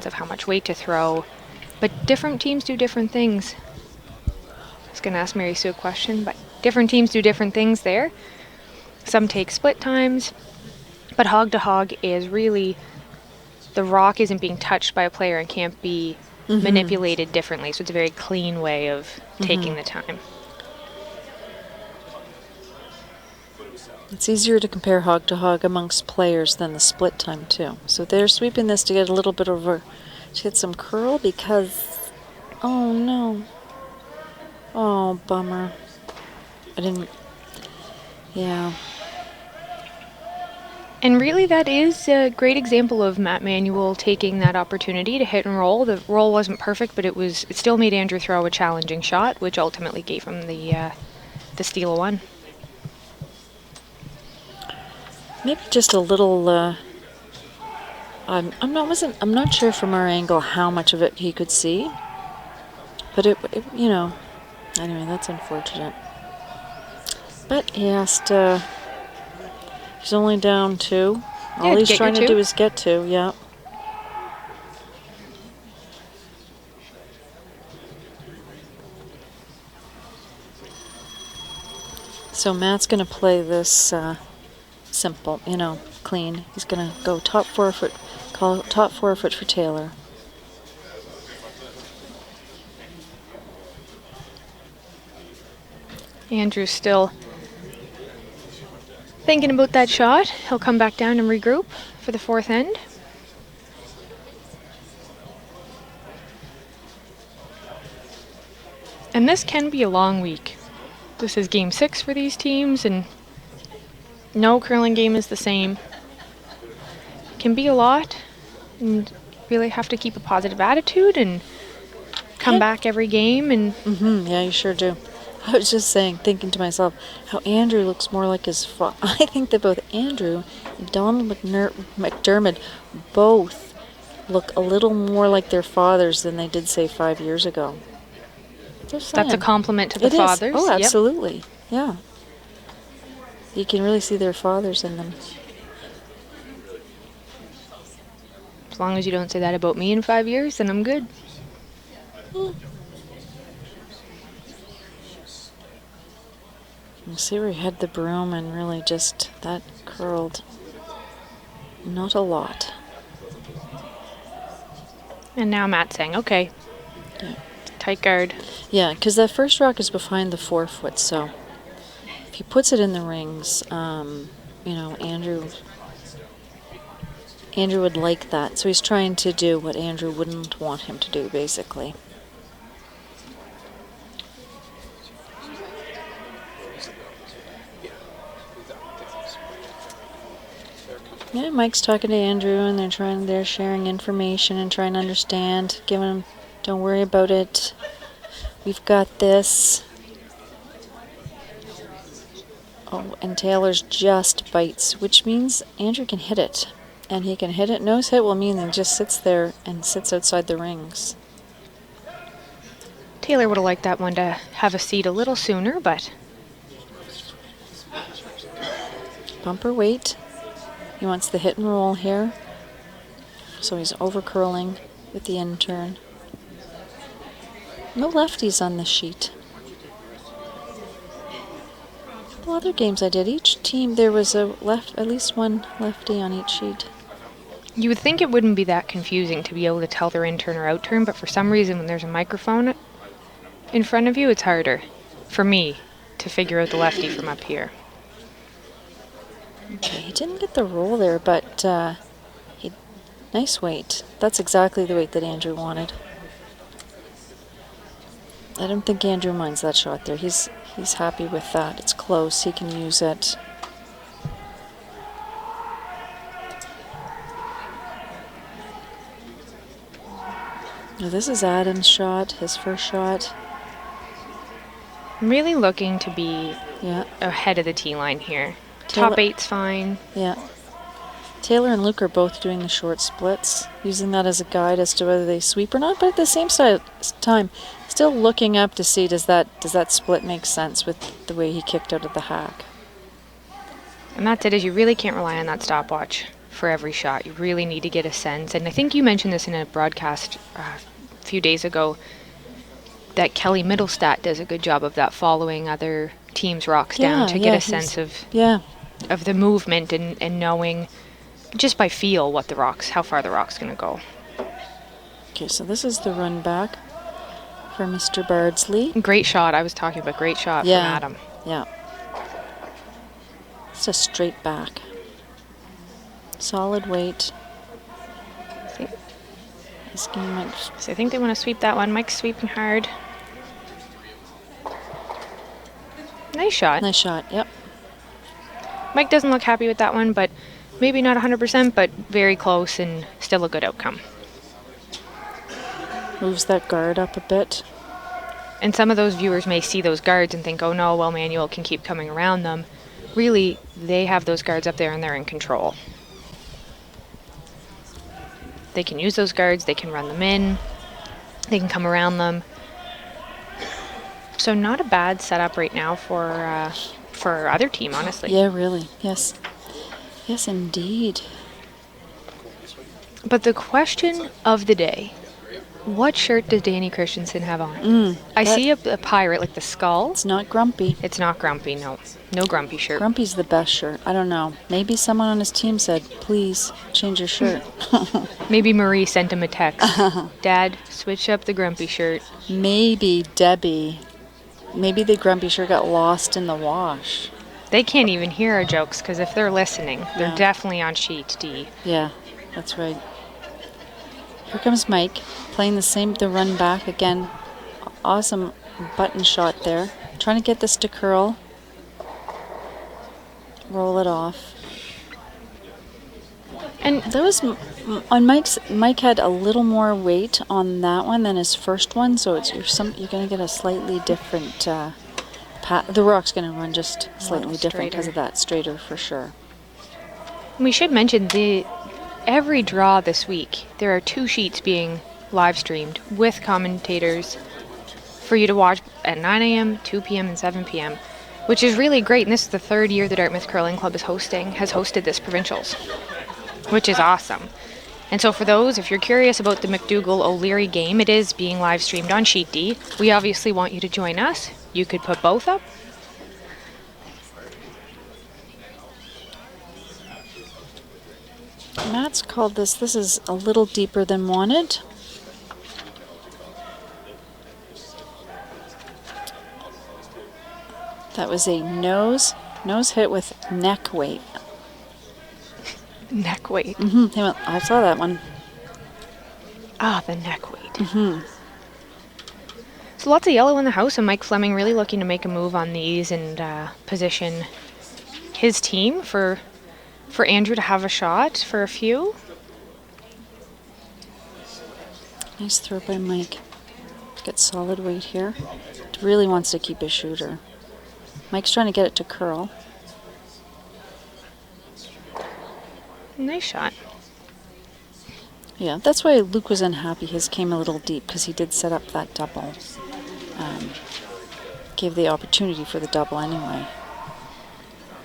sense of how much weight to throw. But different teams do different things. I was going to ask Mary Sue a question, but different teams do different things there. Some take split times, but hog to hog is really, the rock isn't being touched by a player and can't be manipulated differently. So it's a very clean way of taking the time. It's easier to compare hog to hog amongst players than the split time too. So they're sweeping this to get a little bit over, to get some curl because, oh no. Oh, bummer. I didn't, yeah. And really that is a great example of Matt Manuel taking that opportunity to hit and roll. The roll wasn't perfect, but it still made Andrew throw a challenging shot, which ultimately gave him the steal of one. Maybe just a little, I'm not sure from our angle how much of it he could see, but it you know, anyway, that's unfortunate. But he has to, he's only down 2. All he's trying to do is get 2, yeah. So Matt's going to play this simple, you know, clean. He's going to go top 4 foot, call top 4 foot for Taylor. Andrew's still thinking about that shot. He'll come back down and regroup for the 4th end. And this can be a long week. This is game 6 for these teams, and no curling game is the same. It can be a lot, and really have to keep a positive attitude and come back every game. And yeah, you sure do. I was just thinking to myself, how Andrew looks more like his father. I think that both Andrew and Donald McDermott both look a little more like their fathers than they did, say, 5 years ago. That's a compliment to the fathers. Oh, absolutely. Yep. Yeah. You can really see their fathers in them. As long as you don't say that about me in 5 years, then I'm good. You see where he had the broom and really just, that curled not a lot. And now Matt's saying, okay, tight guard. Yeah, because that first rock is behind the 4 foot, so if he puts it in the rings, you know, Andrew would like that. So he's trying to do what Andrew wouldn't want him to do, basically. Yeah, Mike's talking to Andrew, and they're sharing information and trying to understand, giving him, don't worry about it. We've got this. Oh, and Taylor's just bites, which means Andrew can hit it. And he can hit it. Nose hit will mean he just sits there and sits outside the rings. Taylor would have liked that one to have a seat a little sooner, but... Bumper weight. He wants the hit and roll here. So he's over curling with the end turn. No lefties on this sheet. The other games I did, each team there was at least one lefty on each sheet. You would think it wouldn't be that confusing to be able to tell their in turn or out turn, but for some reason when there's a microphone in front of you, it's harder for me to figure out the lefty from up here. Okay, he didn't get the roll there, but nice weight. That's exactly the weight that Andrew wanted. I don't think Andrew minds that shot there. He's happy with that. It's close. He can use it. Now this is Adam's shot, his first shot. I'm really looking to be ahead of the tee line here. Top 8's fine. Yeah. Taylor and Luke are both doing the short splits, using that as a guide as to whether they sweep or not, but at the same time, still looking up to see does that split make sense with the way he kicked out of the hack. And that's it, is you really can't rely on that stopwatch for every shot. You really need to get a sense. And I think you mentioned this in a broadcast a few days ago, that Kelly Middlestat does a good job of that, following other teams' rocks down to get a sense of the movement and knowing just by feel what the rocks, how far the rock's going to go. Okay, so this is the run back for Mr. Bardsley. Great shot. I was talking about great shot from Adam. Yeah. It's a straight back. Solid weight. So I think they want to sweep that one. Mike's sweeping hard. Nice shot. Nice shot, yep. Mike doesn't look happy with that one, but maybe not 100%, but very close and still a good outcome. Moves that guard up a bit. And some of those viewers may see those guards and think, oh no, well, Manuel can keep coming around them. Really, they have those guards up there and they're in control. They can use those guards, they can run them in, they can come around them. So not a bad setup right now for other team, honestly. Yeah, really. Yes. Yes, indeed. But the question of the day, what shirt does Danny Christensen have on? I see a pirate, like the skull. It's not Grumpy. It's not Grumpy, no. No Grumpy shirt. Grumpy's the best shirt. I don't know. Maybe someone on his team said, please change your shirt. Maybe Marie sent him a text. Dad, switch up the Grumpy shirt. Maybe Debbie. Maybe the Grumpy shirt got lost in the wash. They can't even hear our jokes, because if they're listening, they're definitely on sheet D. Yeah, that's right. Here comes Mike, playing the run back again. Awesome button shot there. Trying to get this to curl. Roll it off. And that was on Mike had a little more weight on that one than his first one, so you're going to get a slightly different the rock's going to run just slightly different because of that, straighter for sure. We should mention every draw this week, there are 2 sheets being live streamed with commentators for you to watch at 9 a.m., 2 p.m., and 7 p.m., which is really great. And this is the 3rd year the Dartmouth Curling Club has hosted this provincials, which is awesome. And so for those, if you're curious about the McDougall-O'Leary game, it is being live streamed on Sheet D. We obviously want you to join us. You could put both up. Matt's called this is a little deeper than wanted. That was a nose hit with neck weight. Neck weight. I saw that one. The neck weight. So lots of yellow in the house, and Mike Fleming really looking to make a move on these and position his team for Andrew to have a shot for a few. Nice throw by Mike. Get solid weight here. Really wants to keep his shooter. Mike's trying to get it to curl. Nice shot. Yeah, that's why Luke was unhappy. His came a little deep because he did set up that double. Gave the opportunity for the double anyway.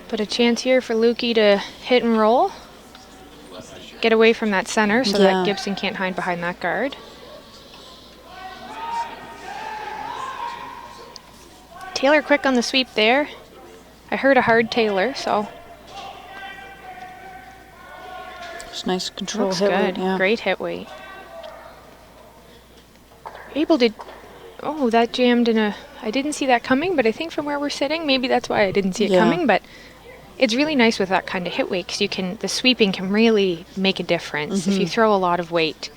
But a chance here for Lukey to hit and roll. Get away from that center so that Gibson can't hide behind that guard. Taylor quick on the sweep there. I heard a hard Taylor, so. It's nice control. Looks hit good. Weight, yeah. Great hit weight. Able to. Oh, that jammed in a. I didn't see that coming, but I think from where we're sitting, maybe that's why I didn't see it coming. But it's really nice with that kind of hit weight because the sweeping can really make a difference. If you throw a lot of weight,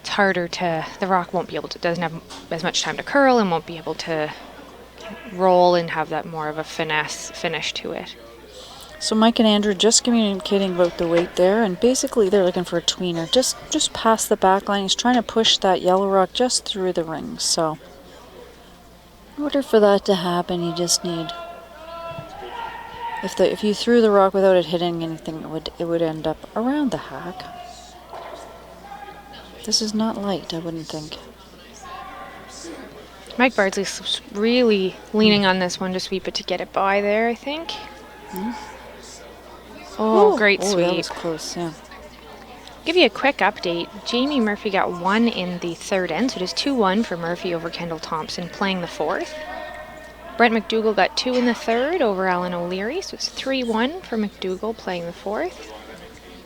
it's harder to. The rock won't be able to. Doesn't have as much time to curl and won't be able to roll and have that more of a finesse finish to it. So Mike and Andrew just communicating about the weight there, and basically they're looking for a tweener, just past the back line. He's trying to push that yellow rock just through the rings. So in order for that to happen, you just need, if you threw the rock without it hitting anything, it would end up around the hack. This is not light, I wouldn't think. Mike Bardsley's really leaning on this one to sweep it to get it by there, I think. Oh, Ooh. great Oh, sweep. that was close, yeah. Give you a quick update. Jamie Murphy got 1 in the third end, so it is 2-1 for Murphy over Kendall Thompson playing the fourth. Brent McDougall got 2 in the third over Alan O'Leary, so it's 3-1 for McDougall playing the fourth.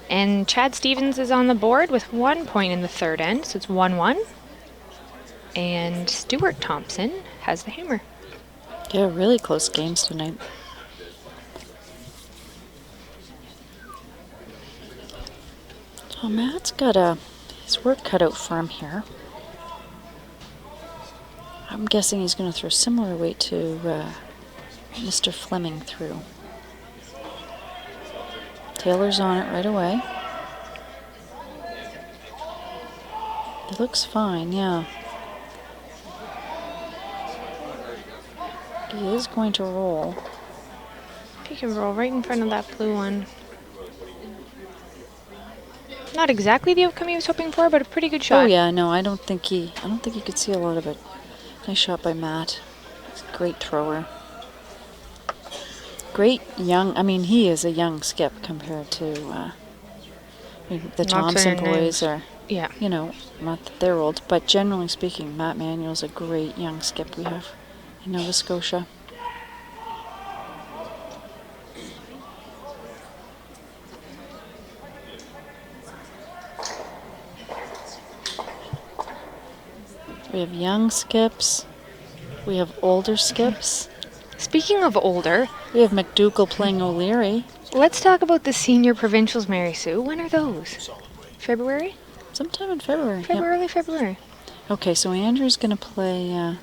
And Chad Stevens is on the board with 1 point in the third end, so it's 1-1. And Stuart Thompson has the hammer. Yeah, really close games tonight. Oh, Matt's got his work cut out for him here. I'm guessing he's going to throw similar weight to Mr. Fleming threw. Taylor's on it right away. It looks fine, yeah. He is going to roll. He can roll right in front of that blue one. Not exactly the outcome he was hoping for, but a pretty good shot. Oh yeah, no, I don't think he could see a lot of it. Nice shot by Matt. He's a great thrower. Great young, I mean, he is a young skip compared to the Thompson boys are, yeah, you know, not that they're old, but generally speaking, Matt Manuel's a great young skip we have in Nova Scotia. We have young skips. We have older skips. Speaking of older, We have McDougall playing O'Leary. let's talk about the senior provincials, Mary Sue. When are those? February? Sometime in February. Yep. Early February. Okay, so Andrew's going to play.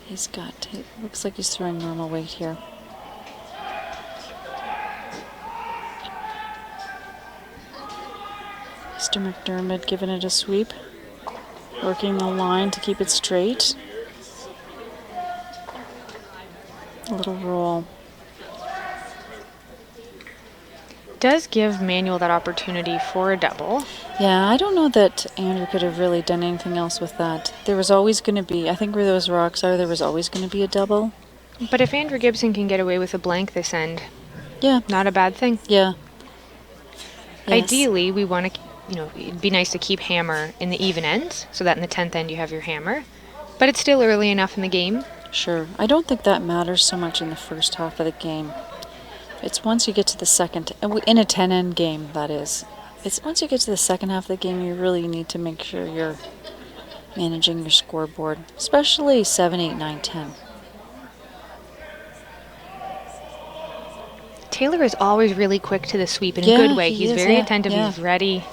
It looks like he's throwing normal weight here. Mr. McDermott giving it a sweep. Working the line to keep it straight. A little roll. Does give Manuel that opportunity for a double. Yeah, I don't know that Andrew could have really done anything else with that. There was always going to be, I think where those rocks are, there was always going to be a double. But if Andrew Gibson can get away with a blank this end, Yeah. not a bad thing. Yeah. Yes. Ideally, we want to, it'd be nice to keep hammer in the even ends, so that in the 10th end you have your hammer. But it's still early enough in the game. Sure. I don't think that matters so much in the first half of the game. It's once you get to the second, in a 10-end game, that is. It's once you get to the second half of the game, you really need to make sure you're managing your scoreboard, especially 7, 8, 9, 10. Taylor is always really quick to the sweep in a Yeah, good way. he He's is, very yeah, attentive. yeah. He's ready.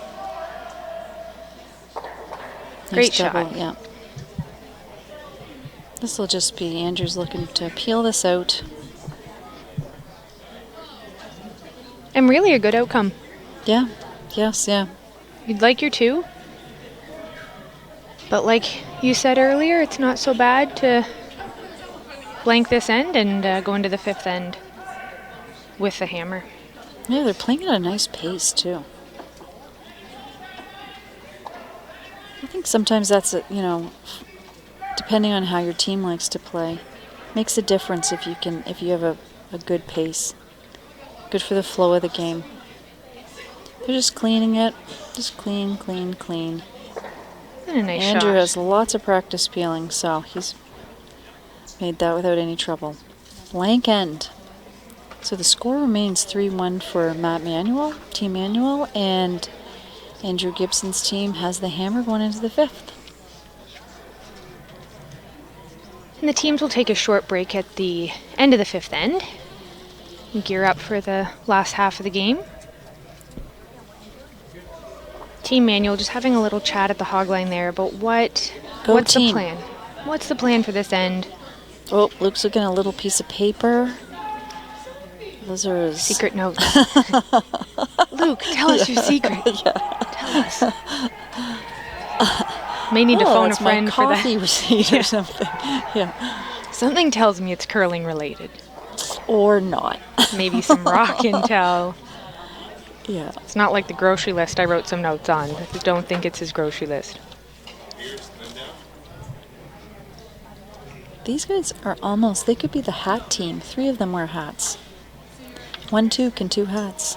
Nice Great double, shot. yeah. This will just be Andrew's looking to peel this out. And really a good outcome. Yeah. Yes, yeah. You'd like your 2. But like you said earlier, it's not so bad to blank this end and go into the 5th end with the hammer. Yeah, they're playing at a nice pace, too. I think sometimes that's, depending on how your team likes to play, makes a difference if you have a good pace. Good for the flow of the game. They're just cleaning it. Just clean, clean, clean. And a nice Andrew shot. has lots of practice peeling, so he's made that without any trouble. Blank end. So the score remains 3-1 for Matt Manuel, Team Manuel, and Andrew Gibson's team has the hammer going into the 5th. And the teams will take a short break at the end of the 5th end. Gear up for the last half of the game. Team Manuel just having a little chat at the hog line there about what's team. the plan? What's the plan for this end? Oh, Luke's looking at a little piece of paper. Those are his... Secret notes. Luke, tell us your secret. Tell us. May need to phone a friend my for that. coffee receipt or something. Yeah. Something tells me it's curling related. Or not. Maybe some rock intel. Yeah. It's not like the grocery list I wrote some notes on. I don't think it's his grocery list. These guys are almost, they could be the hat team. 3 of them wear hats. 1, 2 can 2 hats.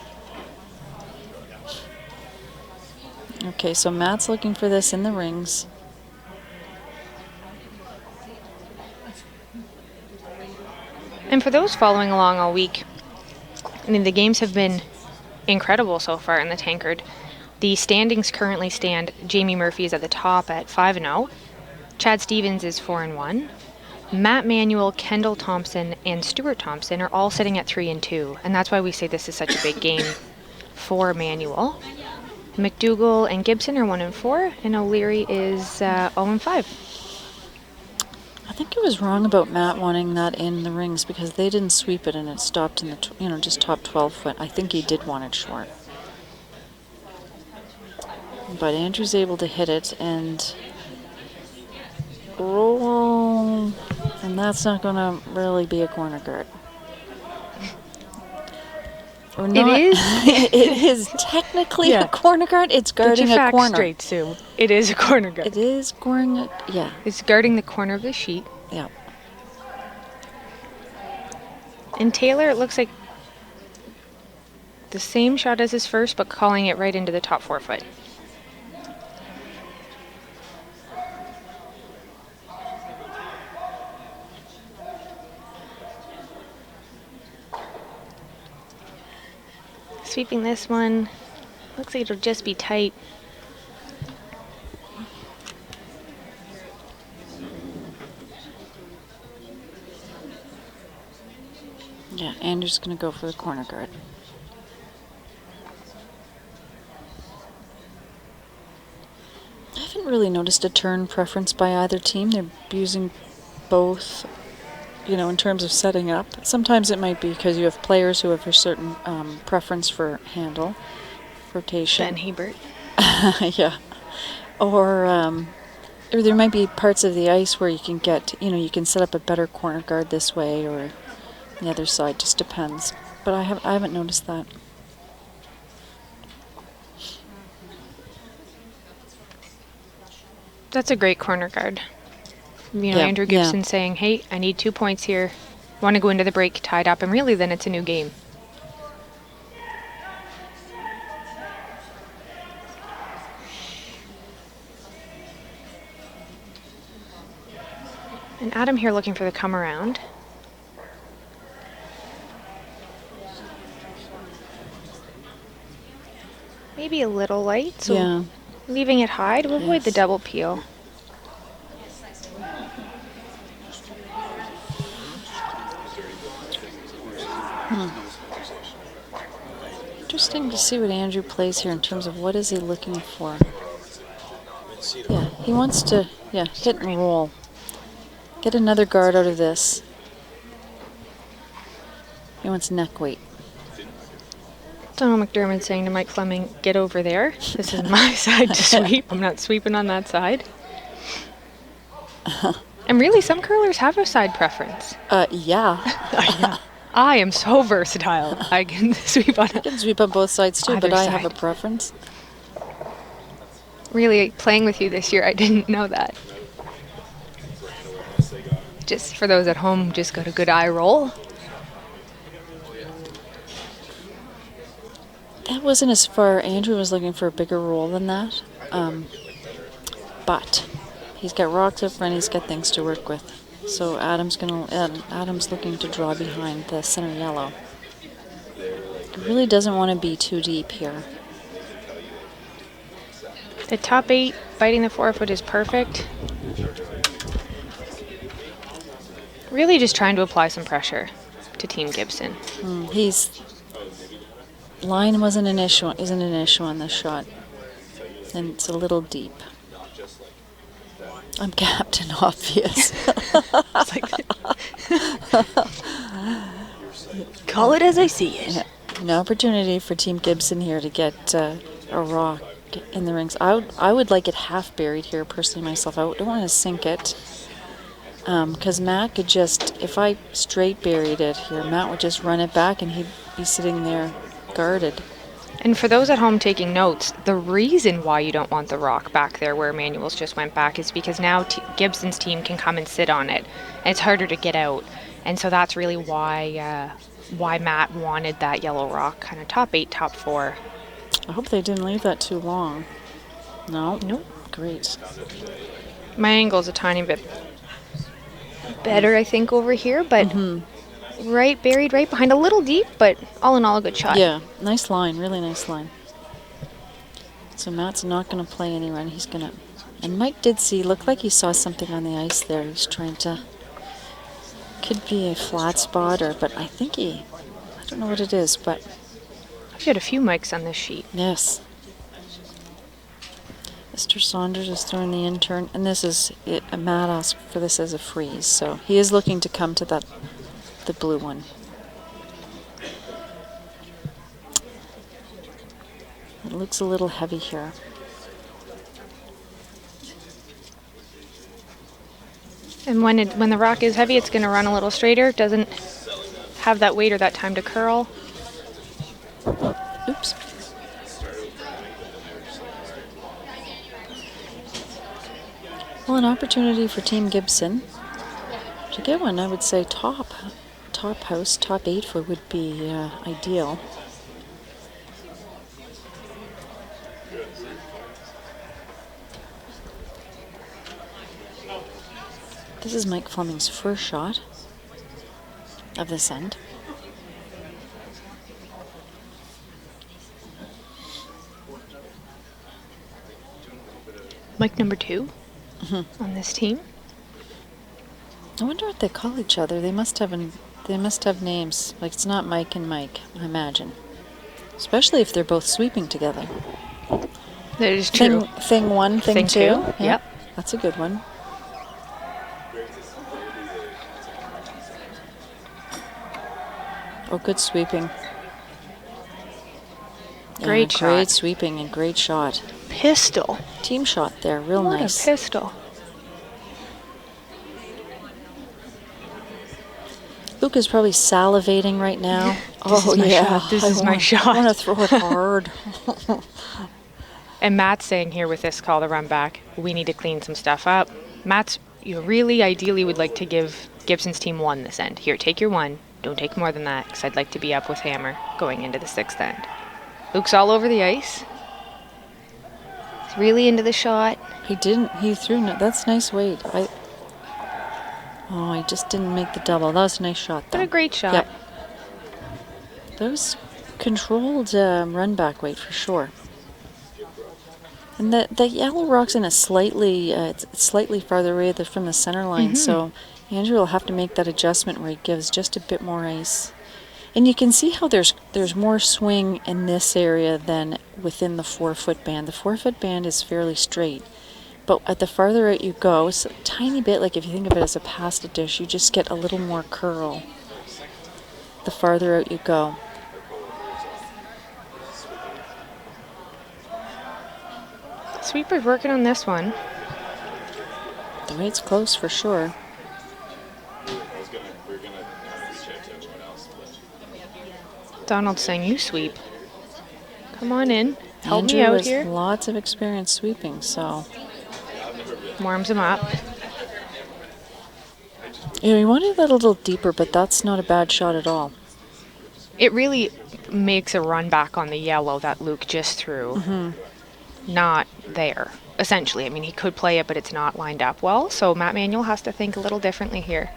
Okay, so Matt's looking for this in the rings. And for those following along all week, I mean, the games have been incredible so far in the Tankard. The standings currently stand. Jamie Murphy is at the top at 5-0. Chad Stevens is 4-1. Matt Manuel, Kendall Thompson, and Stuart Thompson are all sitting at 3-2, and that's why we say this is such a big game for Manuel. McDougall and Gibson are 1-4, and O'Leary is 0-5. I think I was wrong about Matt wanting that in the rings because they didn't sweep it and it stopped in the, just top 12 foot. I think he did want it short. But Andrew's able to hit it and roll, and that's not going to really be a corner guard. Or not. It is? It is technically a corner guard. It's guarding a corner. Straight, Sue. It is a corner guard. It is guarding, yeah. It's guarding the corner of the sheet. Yeah. And Taylor, it looks like the same shot as his first, but calling it right into the top 4 foot. Sweeping this one. Looks like it'll just be tight. Yeah, Andrew's going to go for the corner guard. I haven't really noticed a turn preference by either team. They're using both, in terms of setting up. Sometimes it might be because you have players who have a certain preference for handle, rotation. Ben Hebert. Yeah. Or there might be parts of the ice where you can get, you can set up a better corner guard this way or the other side. Just depends. But I haven't noticed that. That's a great corner guard. Andrew Gibson saying, hey, I need 2 points here. Want to go into the break tied up, and really then it's a new game. And Adam here looking for the come around. Maybe a little light, so leaving it high to avoid the double peel. Interesting to see what Andrew plays here in terms of what is he looking for. Yeah, he wants to hit and roll. Get another guard out of this. He wants neck weight. Donald McDermott saying to Mike Fleming, get over there. This is my side to sweep. I'm not sweeping on that side. And really, some curlers have a side preference. Yeah. I am so versatile. I can sweep on I can sweep on both sides too, but I have a side. preference. Really, playing with you this year, I didn't know that. Just for those at home, just got a good eye roll. That wasn't as far. Andrew was looking for a bigger roll than that. But he's got rocks up front, he's got things to work with. So Adam's looking to draw behind the center yellow. He really doesn't want to be too deep here. The top 8 biting the 4 foot is perfect. Really just trying to apply some pressure to Team Gibson. Line isn't an issue on this shot. And it's a little deep. I'm Captain Obvious. Call it as I see it. Yeah. An opportunity for Team Gibson here to get a rock in the rings. I would like it half buried here, personally, myself. I don't want to sink it. Because Matt could just, if I straight buried it here, Matt would just run it back and he'd be sitting there guarded. And for those at home taking notes, the reason why you don't want the rock back there where Manuel's just went back is because now Gibson's team can come and sit on it, and it's harder to get out. And so that's really why Matt wanted that yellow rock, kind of top 8, top 4. I hope they didn't leave that too long. No? Nope. Great. My angle's a tiny bit better, I think, over here, but buried right behind, a little deep, but all in all a good shot. Yeah, nice line, really nice line. So Matt's not going to play any run. He's going to... And Mike did looked like he saw something on the ice there. He's trying to... Could be a flat spot, but I think I don't know what it is, but... I've got a few mics on this sheet. Yes. Mr. Saunders is throwing the intern, and this is it. Matt asked for this as a freeze, so he is looking to come to the blue one. It looks a little heavy here. And when the rock is heavy, it's going to run a little straighter. It doesn't have that weight or that time to curl. Oops. Well, an opportunity for Team Gibson to get one. I would say top house, top 8 for would be ideal. This is Mike Fleming's first shot of this end. Mike number 2 on this team. I wonder what they call each other. They must have names. Like, it's not Mike and Mike, I imagine. Especially if they're both sweeping together. That is true. Thing 1, thing 2. Yeah. Yep. That's a good one. Oh, good sweeping. Great shot. Great sweeping and great shot. Pistol. Team shot there, real What nice. a pistol. Luke is probably salivating right now. This is my shot. This is my shot. I want to throw it hard. And Matt's saying here with this call to run back, we need to clean some stuff up. Matt's really ideally would like to give Gibson's team 1 this end. Here, take your 1. Don't take more than that, because I'd like to be up with Hammer going into the 6th end. Luke's all over the ice. He's really into the shot. He threw, that's nice weight. Oh, he just didn't make the double. That was a nice shot, though. But a great shot. Yep. That was controlled run back weight for sure. And the yellow rock's in a slightly, it's slightly farther away from the center line, so Andrew will have to make that adjustment where he gives just a bit more ice. And you can see how there's more swing in this area than within the 4-foot band. The 4-foot band is fairly straight. But at the farther out you go, it's a tiny bit, like if you think of it as a pasta dish, you just get a little more curl the farther out you go. Sweeper's working on this one. The weight's close for sure. Donald's saying, you sweep. Come on in. Help Andrew me out has here. lots of experience sweeping, so... Warms him up. Yeah, he wanted that a little deeper, but that's not a bad shot at all. It really makes a run back on the yellow that Luke just threw. Not there, essentially. I mean, he could play it, but it's not lined up well. So Matt Manuel has to think a little differently here.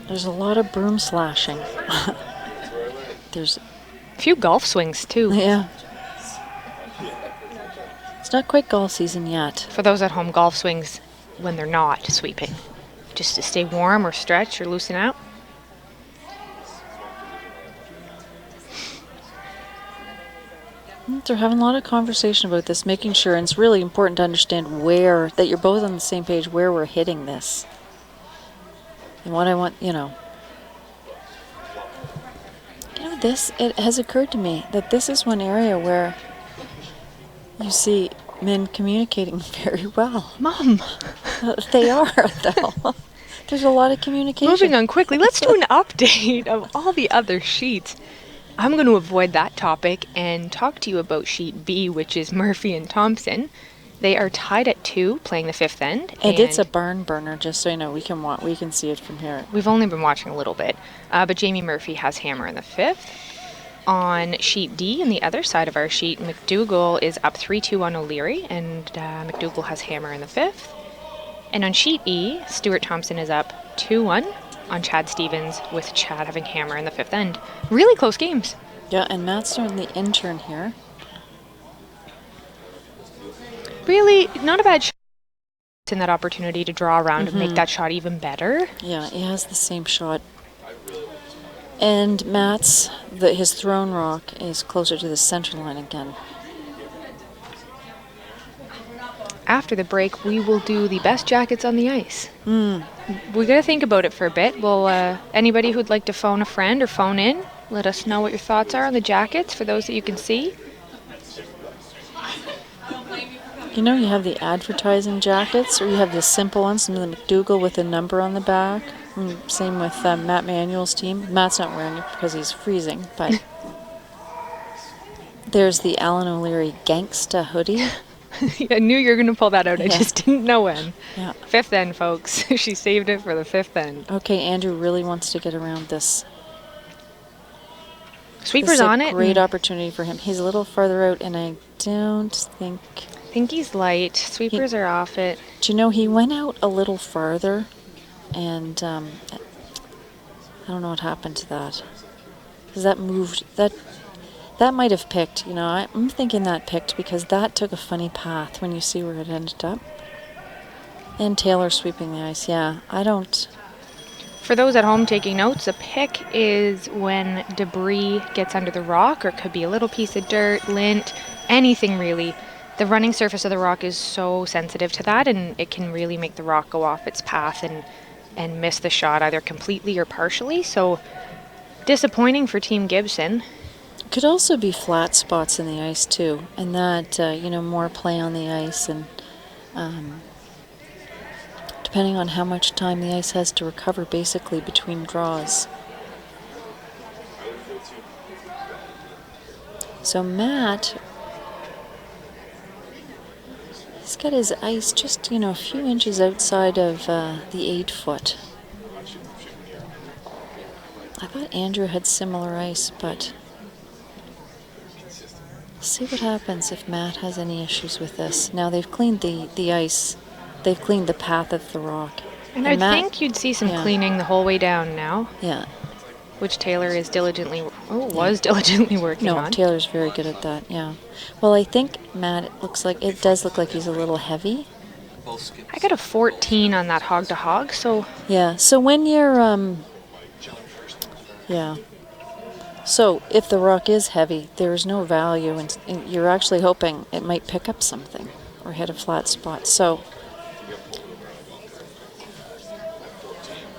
There's a lot of broom slashing. There's A few golf swings, too. yeah. It's not quite golf season yet. For those at home, golf swings when they're not sweeping. Just to stay warm or stretch or loosen out. They're having a lot of conversation about this, making sure, and it's really important to understand that you're both on the same page where we're hitting this. And what I want, it has occurred to me that this is one area where you see men communicating very well. Mom, They are, though. There's a lot of communication. moving on quickly, let's do an update of all the other sheets. I'm going to avoid that topic and talk to you about sheet B, which is Murphy and Thompson. They are tied at 2, playing the 5th end. And it's a barn burner, just so you know. We can see it from here. We've only been watching a little bit, but Jamie Murphy has hammer in the 5th. On sheet D, on the other side of our sheet, McDougall is up 3-2 on O'Leary, and McDougall has hammer in the 5th. And on sheet E, Stuart Thompson is up 2-1 on Chad Stevens, with Chad having hammer in the 5th end. Really close games. Yeah, and Matt's doing the intern here. Really not a bad shot in that opportunity to draw around and make that shot even better. Yeah, he has the same shot. And Matt's, his thrown rock is closer to the center line again. After the break, we will do the best jackets on the ice. We got to think about it for a bit. Well, anybody who'd like to phone a friend or phone in, let us know what your thoughts are on the jackets for those that you can see. You know, you have the advertising jackets, or you have the simple ones, and the McDougall with a number on the back. Same with Matt Manuel's team. Matt's not wearing it because he's freezing, but there's the Alan O'Leary Gangsta hoodie. I knew you were going to pull that out. I just didn't know when. Yeah. 5th end, folks. She saved it for the 5th end. Okay, Andrew really wants to get around this. Sweeper's on it. Great opportunity for him. He's a little farther out, and I don't think... I think he's light. Sweepers are off it. Do you know, he went out a little farther, and I don't know what happened to that. Because that moved, that might have picked, you know, I'm thinking that picked because that took a funny path when you see where it ended up. And Taylor sweeping the ice, yeah, I don't... For those at home taking notes, a pick is when debris gets under the rock, or it could be a little piece of dirt, lint, anything really. The running surface of the rock is so sensitive to that, and it can really make the rock go off its path and miss the shot either completely or partially. So disappointing for Team Gibson. Could also be flat spots in the ice too, and that you know, more play on the ice, and depending on how much time the ice has to recover, basically between draws. So Matt, he's got his ice just, you know, a few inches outside of the 8 foot. I thought Andrew had similar ice, but see what happens if Matt has any issues with this. Now they've cleaned the ice. They've cleaned the path of the rock. And I think you'd see some cleaning the whole way down now. Yeah. Which Taylor is diligently, was diligently working on. No, Taylor's very good at that, yeah. Well, I think Matt, it does look like he's a little heavy. I got a 14 on that hog to hog, so... Yeah, so when you're, yeah. So if the rock is heavy, there's no value, and you're actually hoping it might pick up something or hit a flat spot. So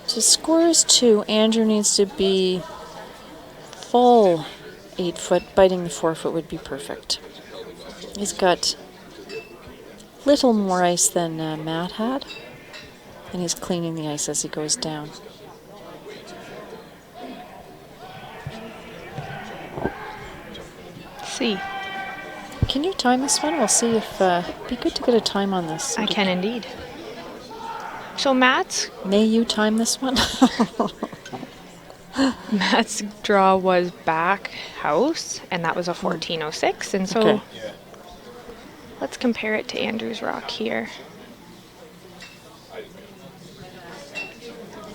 to score is 2, Andrew needs to be full 8 foot. Biting the 4 foot would be perfect. He's got little more ice than Matt had, and he's cleaning the ice as he goes down. See. Can you time this one? We'll see if it'd be good to get a time on this. I can indeed. So Matt's... May you time this one? Matt's draw was back house, and that was a 14.06, and so let's compare it to Andrew's rock here.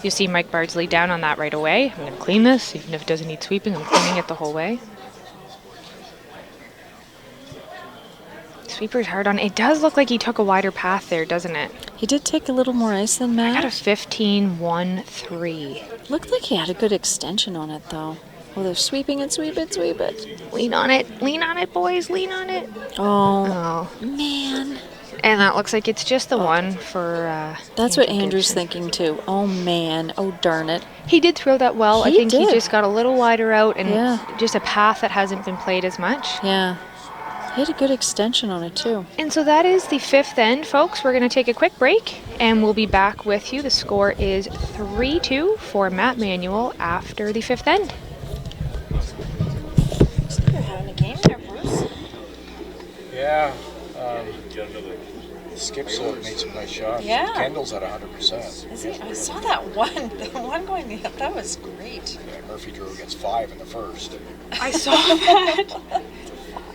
You see Mike Bardsley down on that right away. I'm going to clean this, even if it doesn't need sweeping, I'm cleaning it the whole way. Sweeper's hard on. It does look like he took a wider path there, doesn't it? He did take a little more ice than Matt. I got a 15.13. Looked like he had a good extension on it, though. Oh, they're sweeping it, sweep it, sweep it. Lean on it, boys, lean on it. Oh, man. And that looks like it's just the one for... That's what Andrew's thinking, too. Oh, man. Oh, darn it. He did throw that well. I think he just got a little wider out and Yeah. just a path that hasn't been played as much. Yeah. He had a good extension on it, too. And so that is the fifth end, folks. We're going to take a quick break, and we'll be back with you. The score is 3-2 for Matt Manuel after the fifth end. Looks like you're having a game there, Bruce. Yeah. Gibson made some nice shots. Yeah. Kendall's at 100%. Is he? I saw that one. The one going the other. That was great. Yeah, Murphy drew against 5 in the first. I saw that.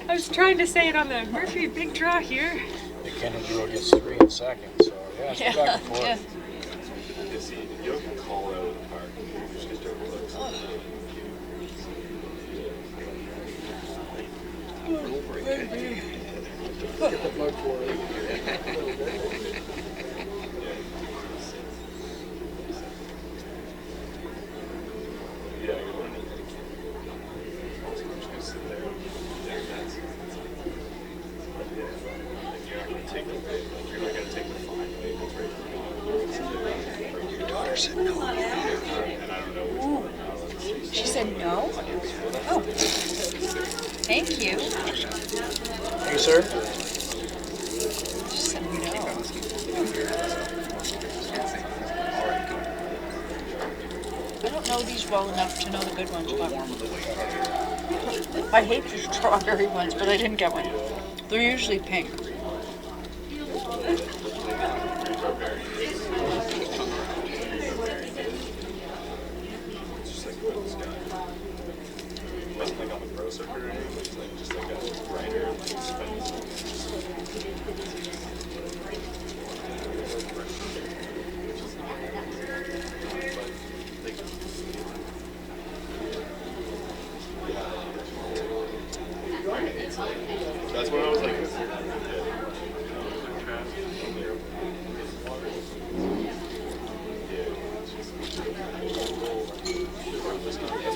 I was trying to say it on the Murphy big draw here. And Kendall drew against 3 in second. So, yeah, it's back and forth. Yeah. You can call out of the park. Just get dirt close. She said no? Oh. Thank you. Thank you, sir. She said no. I don't know these well enough to know the good ones, but I hate the strawberry ones, but I didn't get one. They're usually pink. Wasn't like on the pro circuit or anything. It's like just like a grinder, like spins. That's what I was like. That's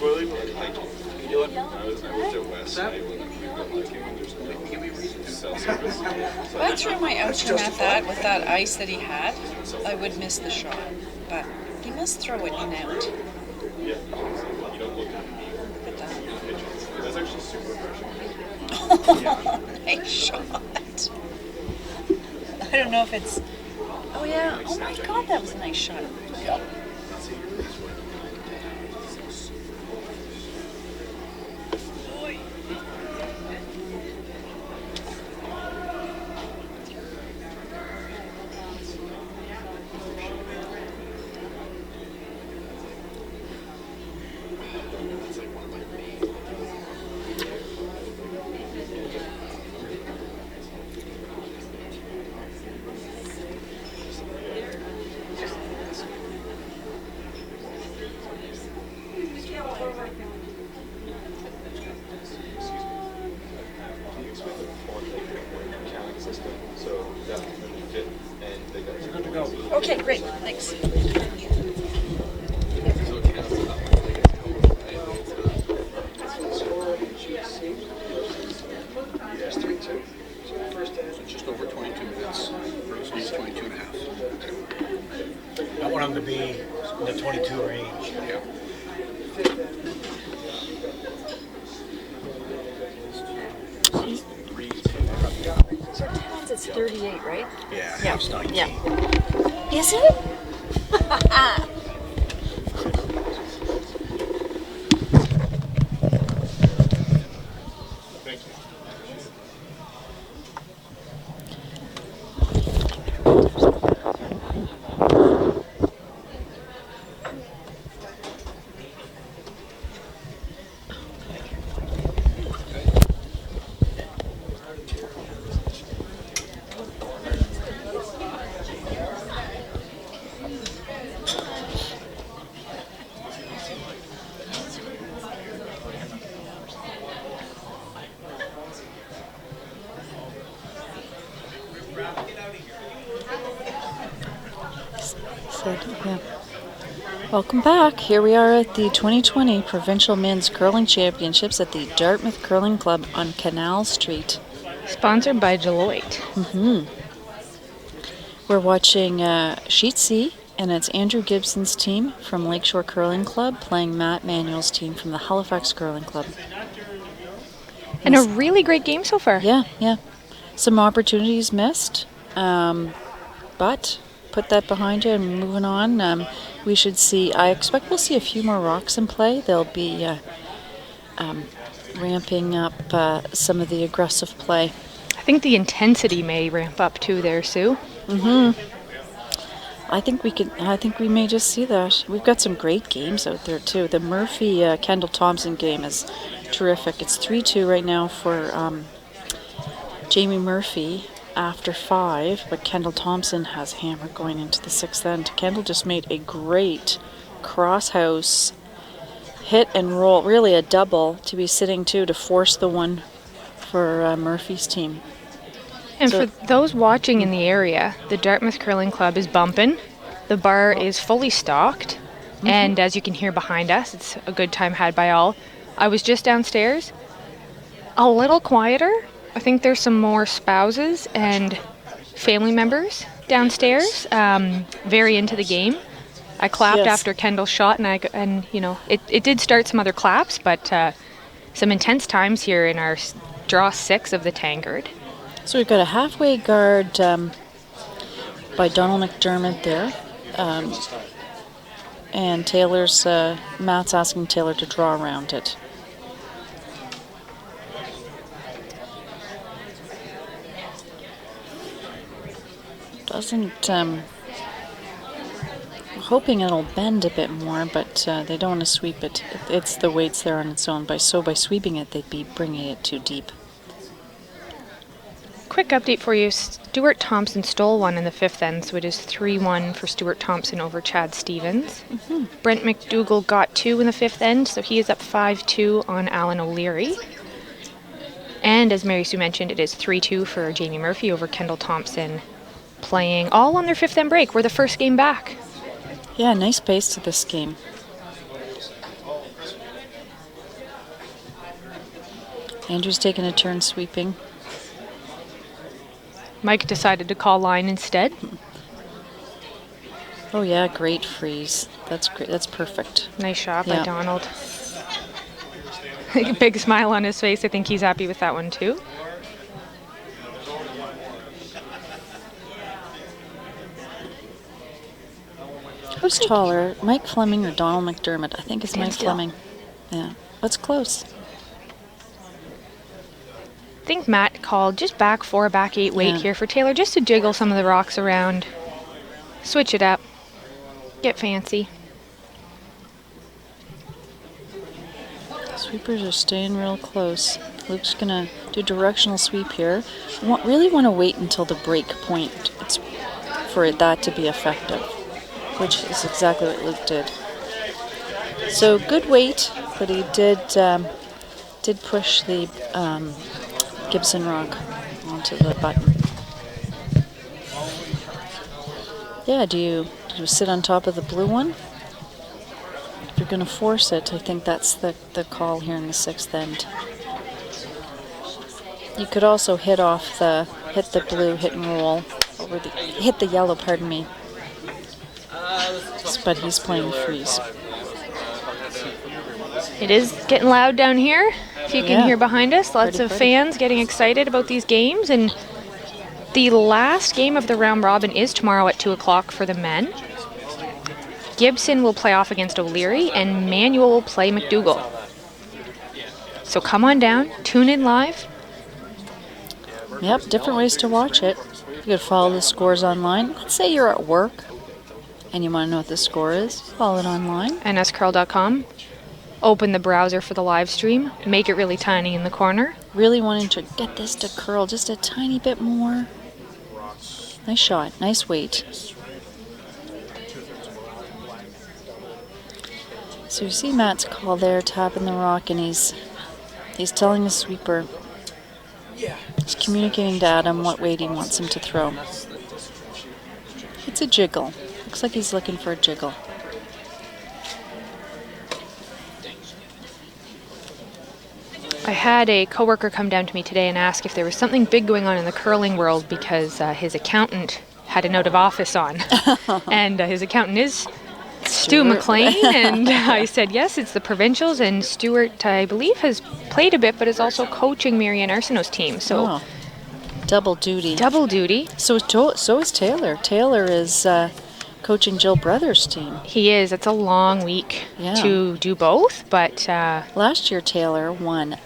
what like I was at West. I threw my outer at that with that ice that he had, I would miss the shot. But he must throw it in out. Yeah. You don't look at Look at the That's actually super refreshing. that. Nice shot. I don't know if it's. Oh yeah. Oh my God, that was a nice shot. Yep. Okay, great. Thanks. Yes, 3-2. First half, just over 22 minutes. Bruce needs 22 and a half. I want him to be in the 22 range. Yeah. So Towns, it's 38, right? Yeah, half's 19. Yeah. Is it? Thank you. Yeah. Welcome back. Here we are at the 2020 Provincial Men's Curling Championships at the Dartmouth Curling Club on Canal Street. Sponsored by Deloitte. We're watching Sheet C, and it's Andrew Gibson's team from Lakeshore Curling Club playing Matt Manuel's team from the Halifax Curling Club. And a really great game so far. Yeah, yeah. Some opportunities missed, but put that behind you and moving on. We should see, I expect we'll see a few more rocks in play. They'll be ramping up some of the aggressive play. I think the intensity may ramp up too there, Sue. I think we may just see that. We've got some great games out there too. The Murphy Kendall Thompson game is terrific. It's 3-2 right now for Jamie Murphy after 5, but Kendall Thompson has hammer going into the 6th end. Kendall just made a great cross-house hit and roll, really a double to be sitting to force the one for Murphy's team. And So- for those watching in the area, the Dartmouth Curling Club is bumping. The bar is fully stocked. And as you can hear behind us, it's a good time had by all. I was just downstairs. A little quieter. I think there's some more spouses and family members downstairs, very into the game. I clapped Yes. after Kendall's shot, and you know, it did start some other claps, but some intense times here in our draw 6 of the Tankard. So we've got a halfway guard by Donald McDermott there. And Taylor's, Matt's asking Taylor to draw around it. Doesn't, hoping it'll bend a bit more, but they don't want to sweep it. It's the weight's there on its own. By sweeping it, they'd be bringing it too deep. Quick update for you. Stuart Thompson stole one in the 5th end, so it is 3-1 for Stuart Thompson over Chad Stevens. Brent McDougall got 2 in the 5th end, so he is up 5-2 on Alan O'Leary. And as Mary Sue mentioned, it is 3-2 for Jamie Murphy over Kendall Thompson, playing all on their 5th end break. We're the first game back. Yeah, nice pace to this game. Andrew's taking a turn sweeping. Mike decided to call line instead. Oh yeah, great freeze. That's great. That's perfect. Nice shot by Yeah. Donald. Big smile on his face. I think he's happy with that one too. Who's taller, Mike Fleming or Donald McDermott? I think it's Stand Mike still. Fleming. Yeah, that's close. I think Matt called just back 4, back 8 weight Yeah. here for Taylor, just to jiggle some of the rocks around, switch it up, get fancy. Sweepers are staying real close. Luke's gonna do directional sweep here. Really want to wait until the break point for that to be effective, which is exactly what Luke did. So good weight, but he did push the Gibson rock onto the button. Yeah, do you sit on top of the blue one? If you're going to force it, I think that's the call here in the 6th end. You could also hit the blue, hit and roll, hit the yellow, pardon me. But he's playing freeze. It is getting loud down here. If you can Yeah. hear behind us, lots Pretty of pretty. fans getting excited about these games. And the last game of the round robin is tomorrow at 2 o'clock for the men. Gibson will play off against O'Leary, and Manuel will play McDougall. So come on down, tune in live. Yep, different ways to watch it. You could follow the scores online. Let's say you're at work and you want to know what the score is. Follow it online. nscurl.com. Open the browser for the live stream. Make it really tiny in the corner. Really wanting to get this to curl just a tiny bit more. Nice shot. Nice weight. So you see Matt's call there, tapping the rock, and he's telling the sweeper. He's communicating to Adam what weight he wants him to throw. It's a jiggle. Looks like he's looking for a jiggle. I had a coworker come down to me today and ask if there was something big going on in the curling world because his accountant had an out of office on. And his accountant is Stu McLean, and I said, yes, it's the provincials, and Stuart, I believe, has played a bit, but is also coaching Marianne Arsenault's team, so Oh, double duty. double duty. So is Taylor. Taylor is coaching Jill Brothers' team. He is. It's a long week to do both, but Last year, Taylor won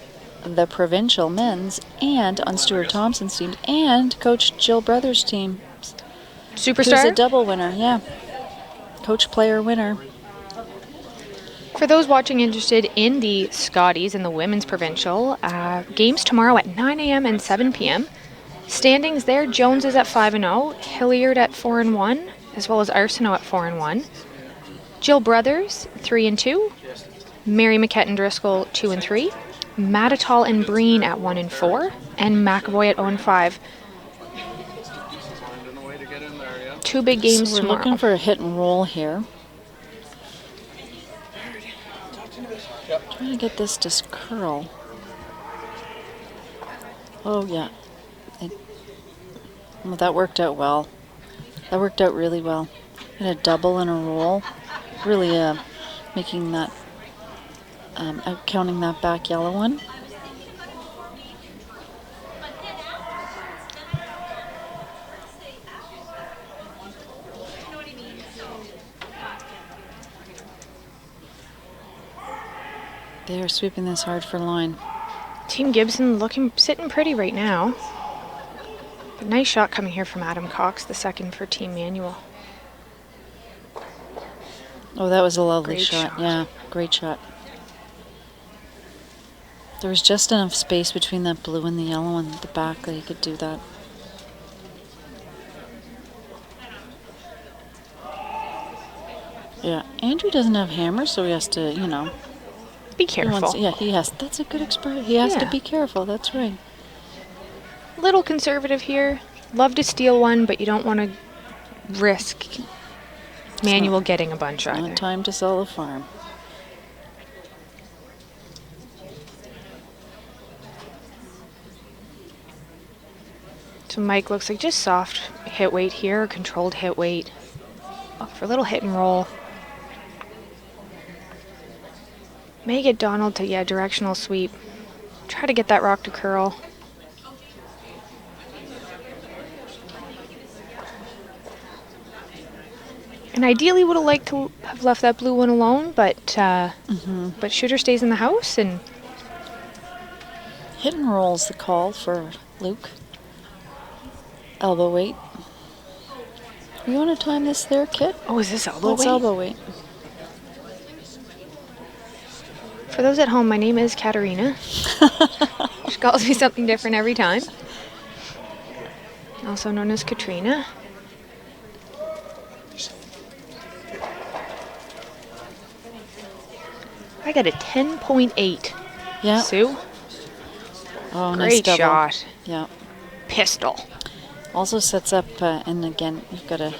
the provincial men's and on Stuart Thompson's team and coached Jill Brothers' team. Superstar? He was a double winner, yeah. Coach player winner. For those watching interested in the Scotties and the women's provincial, games tomorrow at 9 a.m. and 7 p.m. Standings there, Jones is at 5-0, Hilliard at 4-1, as well as Arsenault at 4-1. Jill Brothers, 3-2. Mary McKetton Driscoll, 2-3. Matatall and Breen at 1-4. And McAvoy at 0-5. Two big games So we're tomorrow. looking for a hit and roll here. Trying to get this to curl. Oh, yeah. Well, that worked out well. That worked out really well. And a double and a roll. Really making that, counting that back yellow one. They are sweeping this hard for line. Team Gibson sitting pretty right now. But nice shot coming here from Adam Cox, the second for Team Manuel. Oh, that was a lovely Great shot. shot. Yeah, great shot. There was just enough space between that blue and the yellow and the back that he could do that. Yeah, Andrew doesn't have hammers, so he has to, Be careful. he has. That's a good expression. He has to Yeah. be careful. That's right. Little conservative here. Love to steal one, but you don't want to risk Manuel getting a bunch either. Not time to sell the farm. So Mike looks like just soft hit weight here, controlled hit weight. Look for a little hit and roll. May get Donald to, directional sweep. Try to get that rock to curl. And ideally would have liked to have left that blue one alone, but shooter stays in the house, and Hit and roll's the call for Luke. Elbow weight. You want to time this there, Kit? oh, is this elbow What's weight? elbow weight? For those at home, my name is Katerina. She calls me something different every time. Also known as Katrina. I got a 10.8. Yeah. Sue, Oh, nice great double. shot. Yeah. Pistol. Also sets up, and again, you've got to.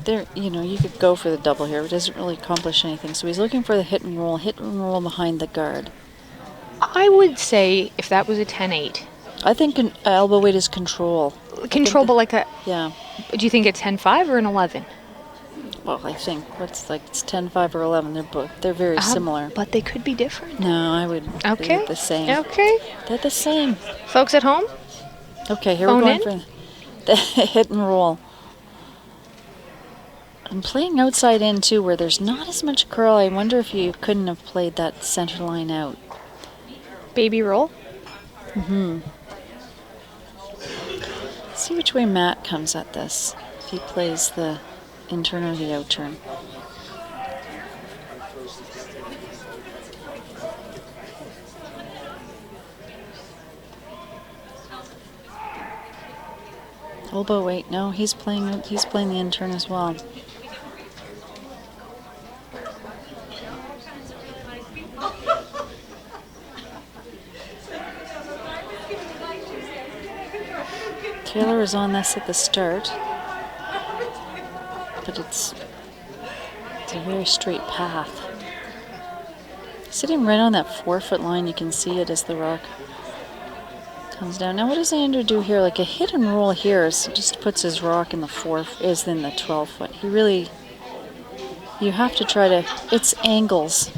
There, you could go for the double here. It doesn't really accomplish anything. So he's looking for the hit and roll behind the guard. I would say if that was a 10.8. I think an elbow weight is control. Control, but like a. Yeah. Do you think it's 10.5 or an 11? Well, I think it's 10-5 or 11. They're very similar. But they could be different. No, I would leave Okay. it the same. Okay. They're the same. Folks at home, Okay, here Phone we're going for the hit and roll. I'm playing outside in too, where there's not as much curl. I wonder if you couldn't have played that center line out. baby roll. See which way Matt comes at this. If he plays the in-turn or the out-turn. Elbow weight. No, he's playing the in-turn as well. Taylor was on this at the start, but it's a very straight path. Sitting right on that 4-foot line, you can see it as the rock comes down. Now, what does Andrew do here? Like a hit and roll here is just puts his rock in the 12 foot. He really You have to try to, it's angles.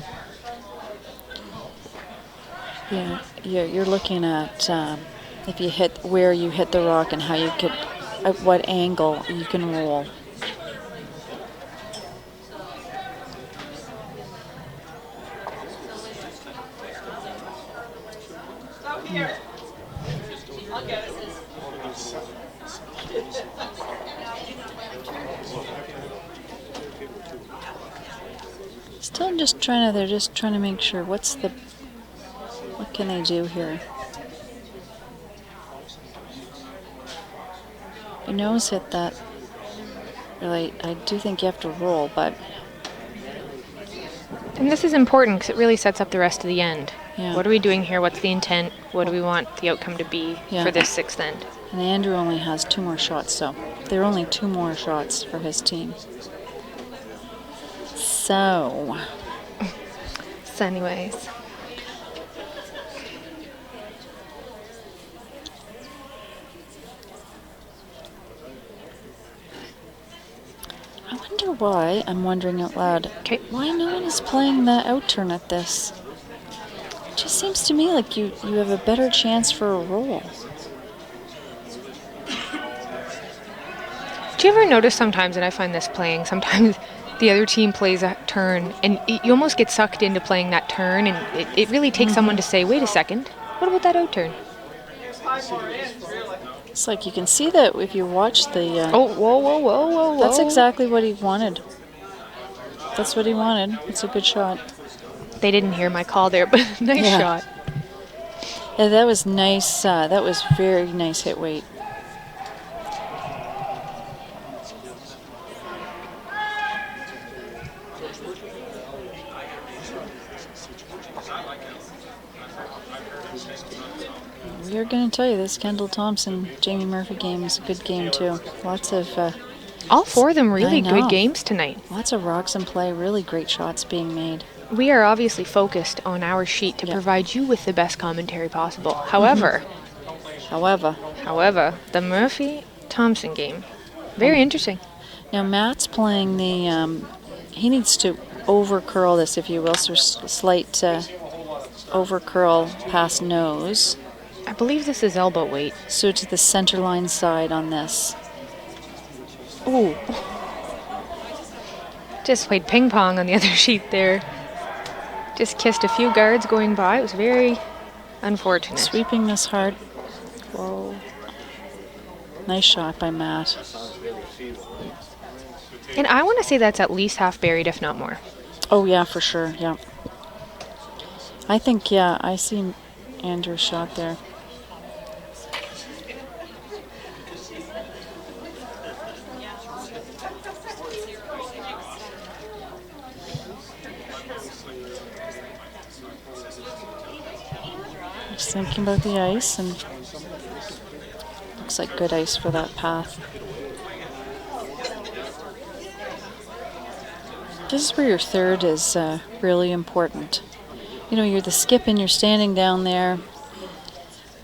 Yeah, you're looking at if you hit, where you hit the rock and how you could, at what angle you can roll. Still just trying to, they're just trying to make sure what can they do here? Your nose hit that. Really, I do think you have to roll, but And this is important because it really sets up the rest of the end. Yeah. What are we doing here? What's the intent? What do we want the outcome to be for this sixth end? And Andrew only has 2 more shots, so there are only 2 more shots for his team. So anyways. I wonder why, I'm wondering out loud, why no one is playing the outturn at this? It just seems to me like you have a better chance for a roll. Do you ever notice sometimes, and I find this playing, sometimes the other team plays a turn and you almost get sucked into playing that turn, and it really takes someone to say, wait a second, what about that out turn? It's like you can see that if you watch the... oh, whoa. That's exactly what he wanted. That's what he wanted. It's a good shot. They didn't hear my call there, but nice shot. Yeah, that was nice. That was very nice hit weight. We're going to tell you this Kendall Thompson, Jamie Murphy game is a good game too. Lots of... all 4 of them really good games tonight. Lots of rocks in play, really great shots being made. We are obviously focused on our sheet to provide you with the best commentary possible. However, the Murphy-Thompson game, very interesting. Now Matt's playing the... he needs to over-curl this, if you will, so slight over-curl past nose. I believe this is elbow weight. So to the center line side on this. Ooh. Just played ping pong on the other sheet there. Just kissed a few guards going by. It was very unfortunate. Sweeping this hard. Whoa. Nice shot by Matt. And I want to say that's at least half buried, if not more. Oh, yeah, for sure. Yeah. I think, I see Andrew's shot there. Just thinking about the ice, and looks like good ice for that path. This is where your third is really important. You know, you're the skip and you're standing down there.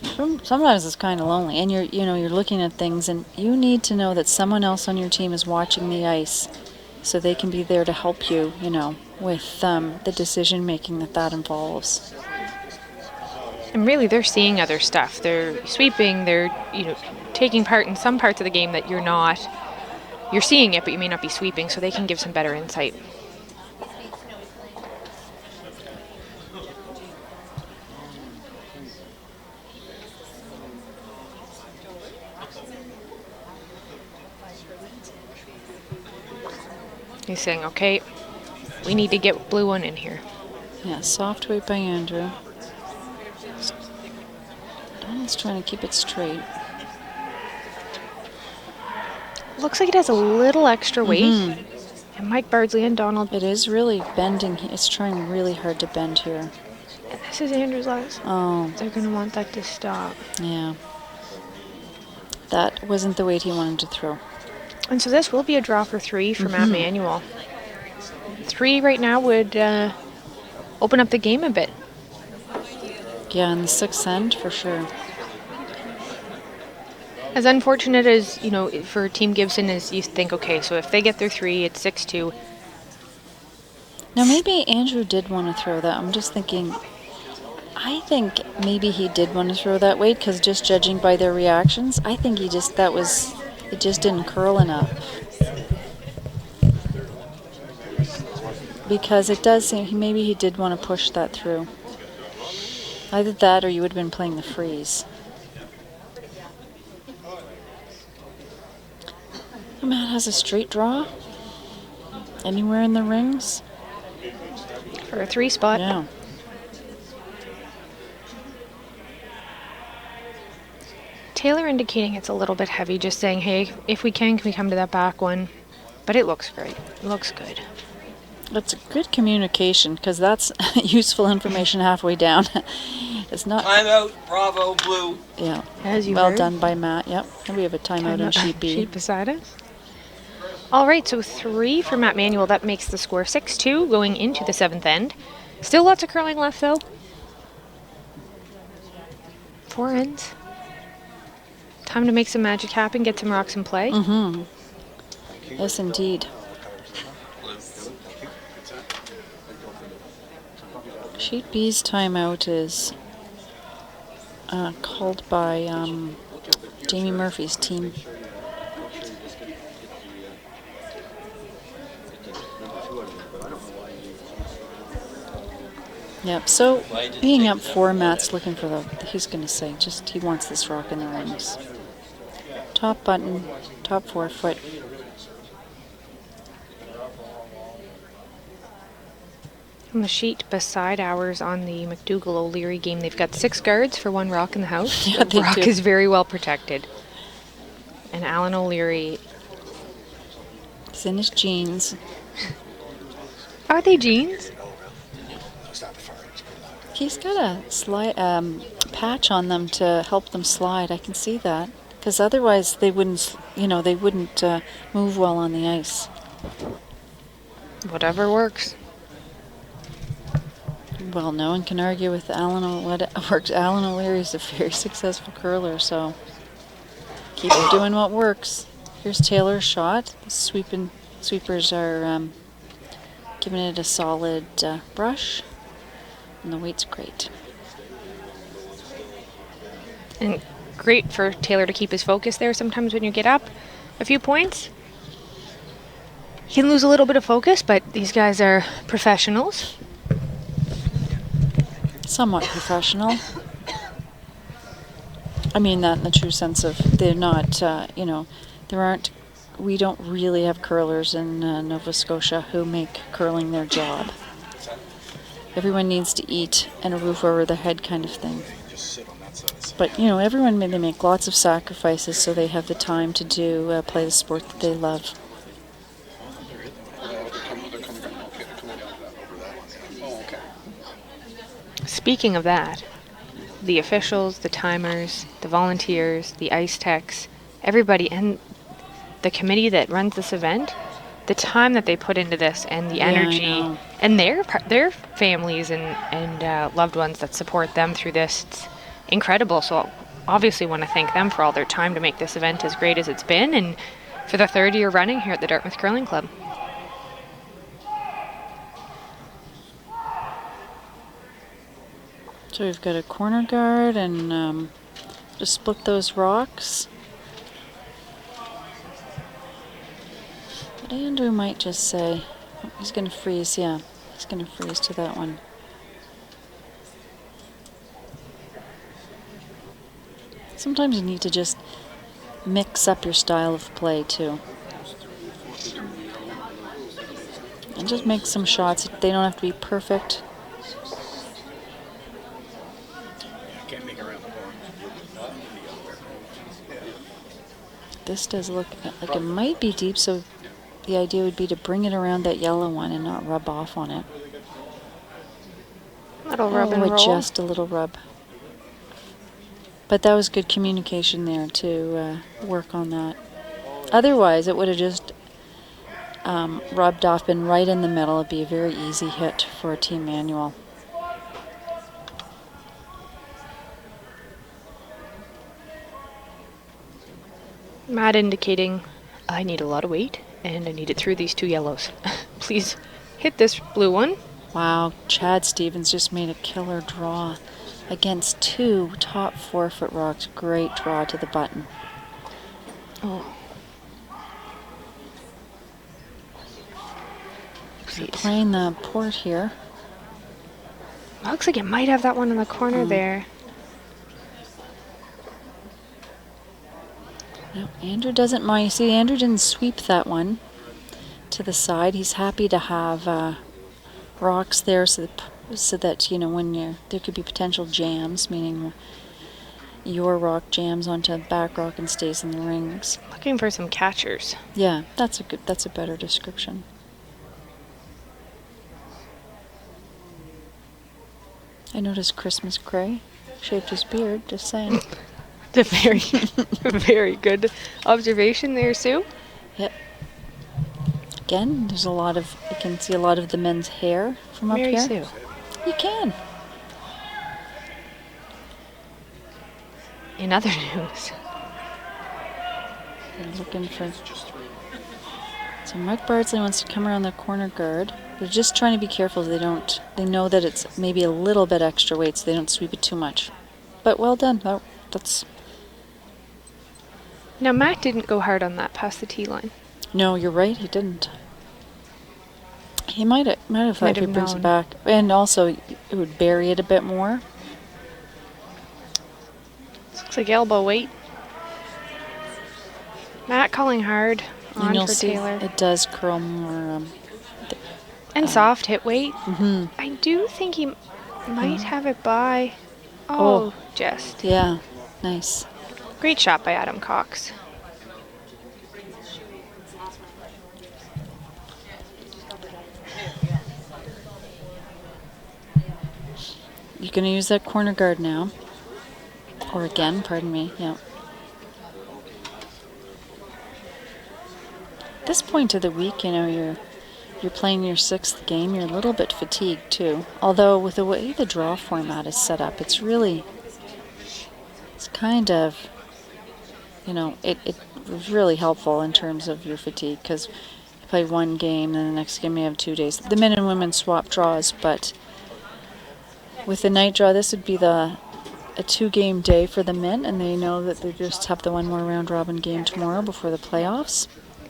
Sometimes it's kind of lonely, and you're looking at things, and you need to know that someone else on your team is watching the ice, so they can be there to help you, with the decision making that involves. And really, they're seeing other stuff. They're sweeping. They're taking part in some parts of the game that you're not. You're seeing it, but you may not be sweeping, so they can give some better insight. He's saying, okay, we need to get blue one in here. Yeah, soft weight by Andrew. Donald's trying to keep it straight. Looks like it has a little extra weight. And Mike Bardsley and Donald. It is really bending. It's trying really hard to bend here. And this is Andrew's last. Oh. They're going to want that to stop. Yeah. That wasn't the weight he wanted to throw. And so this will be a draw for 3 for Matt Manuel. 3 right now would open up the game a bit. Yeah, in the 6th end, for sure. As unfortunate as, for Team Gibson is, you think, okay, so if they get their 3, it's 6-2. Now, maybe Andrew did want to throw that. I'm just thinking, I think maybe he did want to throw that weight because just judging by their reactions, I think it just didn't curl enough. Because it does seem, maybe he did want to push that through. Either that or you would have been playing the freeze. Matt has a straight draw. Anywhere in the rings? For a 3 spot. Yeah. Taylor indicating it's a little bit heavy, just saying, hey, if we can we come to that back one? But it looks great. It looks good. That's good communication because that's useful information halfway down. It's not. Timeout, Bravo, Blue. Yeah. As you well heard. done by Matt. Yep. And we have a timeout on sheet B. Sheet beside us. All right, so 3 for Matt Manuel. That makes the score 6-2 going into the 7th end. Still lots of curling left, though. 4 ends. Time to make some magic happen, get some rocks in play. Mm-hmm. Yes, indeed. Sheet B's timeout is called by Jamie Murphy's team. Yep, so being up 4, Matt's looking for he's going to say, he wants this rock in the rings. Top button, top 4 foot. On the sheet beside ours on the McDougall-O'Leary game, they've got 6 guards for 1 rock in the house. Yeah, the rock do. is very well protected. And Alan O'Leary... He's in his jeans. Are they jeans? He's got a patch on them to help them slide. I can see that. Because otherwise they wouldn't, move well on the ice. Whatever works. Well, no one can argue with Alan. What works? Alan O'Leary's a very successful curler, so keep doing what works. Here's Taylor's shot. The sweepers are giving it a solid brush, and the weight's great. And great for Taylor to keep his focus there. Sometimes when you get up a few points, you can lose a little bit of focus, but these guys are professionals. Somewhat professional. I mean that in the true sense of they're not, we don't really have curlers in Nova Scotia who make curling their job. Everyone needs to eat and a roof over their head kind of thing. But, everyone they make lots of sacrifices so they have the time to play the sport that they love. Speaking of that, the officials, the timers, the volunteers, the ice techs, everybody, and the committee that runs this event, the time that they put into this and the energy and their families and loved ones that support them through this, it's incredible. So obviously want to thank them for all their time to make this event as great as it's been and for the 3rd year running here at the Dartmouth Curling Club. So we've got a corner guard and just split those rocks. But Andrew might just say, he's going to freeze, yeah. He's going to freeze to that one. Sometimes you need to just mix up your style of play too. And just make some shots. They don't have to be perfect. This does look like it might be deep, so the idea would be to bring it around that yellow one and not rub off on it. Little rub and roll. Just a little rub. But that was good communication there to work on that. Otherwise, it would have just rubbed off, been right in the middle. It'd be a very easy hit for a Team Manuel. Matt indicating, I need a lot of weight, and I need it through these 2 yellows. Please hit this blue one. Wow, Chad Stevens just made a killer draw against 2 top 4-foot rocks. Great draw to the button. Oh. They're playing the port here. Looks like it might have that one in the corner there. No, Andrew doesn't mind. You see, Andrew didn't sweep that one to the side. He's happy to have rocks there so that you know, when there could be potential jams, meaning your rock jams onto back rock and stays in the rings. Looking for some catchers. Yeah, that's a better description. I noticed Christmas Cray shaved his beard, just saying. It's a very, very good observation there, Sue. Yep. Again, there's you can see a lot of the men's hair from up Mary here. Sue. You can. In other news, They're looking for. So Mark Bardsley wants to come around the corner guard. They're just trying to be careful. They know that it's maybe a little bit extra weight, so they don't sweep it too much. But well done. That's. now Matt didn't go hard on that past the tee line. No, you're right. He didn't. He might have thought Might if he have brings it known. back, and also it would bury it a bit more. Looks like elbow weight. Matt calling hard And on you'll for see Taylor. it does curl more. And soft hit weight. Mm-hmm. I do think he might have it by. Oh, just. Yeah, nice. Great shot by Adam Cox. You're going to use that corner guard now. Or again, pardon me. Yeah. At this point of the week, you're playing your 6th game. You're a little bit fatigued too. Although with the way the draw format is set up, it's kind of, it was really helpful in terms of your fatigue, because you play one game, then the next game you have 2 days. The men and women swap draws, but with the night draw, this would be a 2-game day for the men, and they know that they just have the one more round robin game tomorrow before the playoffs.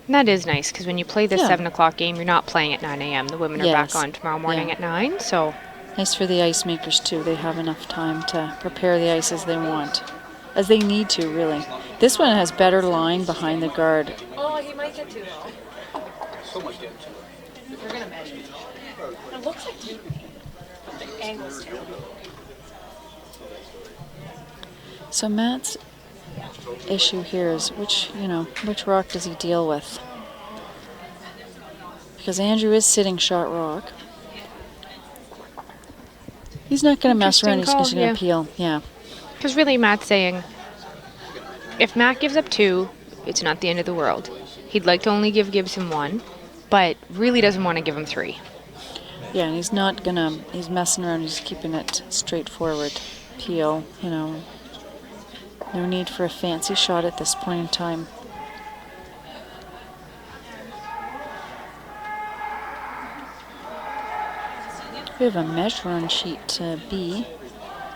And that is nice, because when you play the Yeah. 7 o'clock game, you're not playing at 9 a.m. The women are Yes. back on tomorrow morning Yeah. at 9, so Nice for the ice makers too. They have enough time to prepare the ice as they want, as they need to, really. This one has better line behind the guard. Oh, he might get too low. So much getting to it. We're gonna measure. It looks like two to me, but the angle's too. So Matt's issue here is which rock does he deal with? Because Andrew is sitting shot rock. He's not going to mess around. He's Interesting just going call, to peel. Yeah. because really Matt's saying, if Matt gives up 2, it's not the end of the world. He'd like to only give Gibson 1, but really doesn't want to give him 3. Yeah, and he's not going to, he's messing around. He's keeping it straightforward. Peel, No need for a fancy shot at this point in time. We have a measure on sheet B.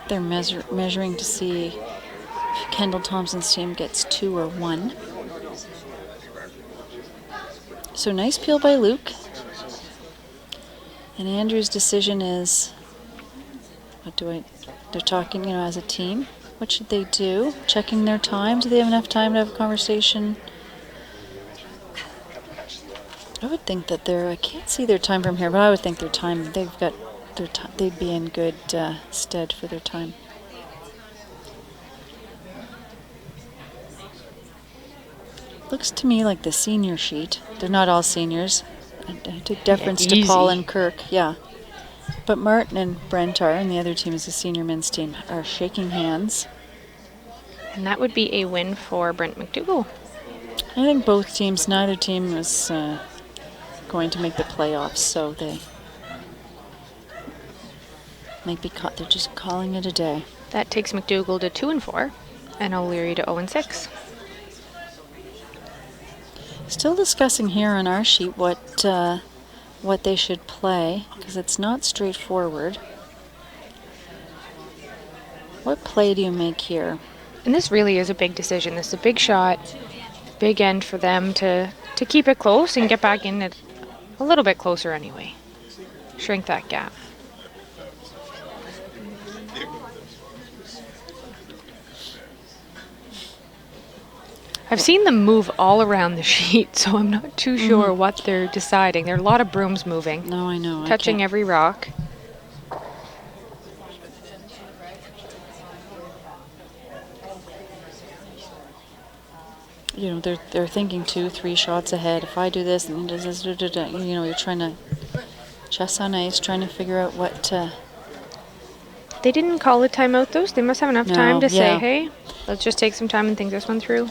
They're measuring to see if Kendall Thompson's team gets 2 or 1. So nice peel by Luke. And Andrew's decision is, they're talking, as a team. What should they do? Checking their time. Do they have enough time to have a conversation? I would think that I can't see their time from here, but I would think their time, they'd be in good stead for their time. Looks to me like the senior sheet. They're not all seniors. I did deference to Paul easy. and Kirk, yeah. But Martin and Brent are, and the other team is the senior men's team, are shaking hands. And that would be a win for Brent McDougall. I think both teams, neither team was going to make the playoffs, so they might be they're just calling it a day. That takes McDougall to 2-4, and O'Leary to 0-6. Still discussing here on our sheet what what they should play, because it's not straightforward. What play do you make here? And this really is a big decision. This is a big shot, big end for them to keep it close and get back in it a little bit closer anyway. Shrink that gap. I've seen them move all around the sheet, so I'm not too sure what they're deciding. There are a lot of brooms moving. No, I know. Touching every rock. You know, they're thinking 2-3 shots ahead. If I do this, and does this, you know, you're trying to chess on ice, trying to figure out what. They didn't call a timeout, though, so they must have enough time to say, yeah. hey, let's just take some time and think this one through.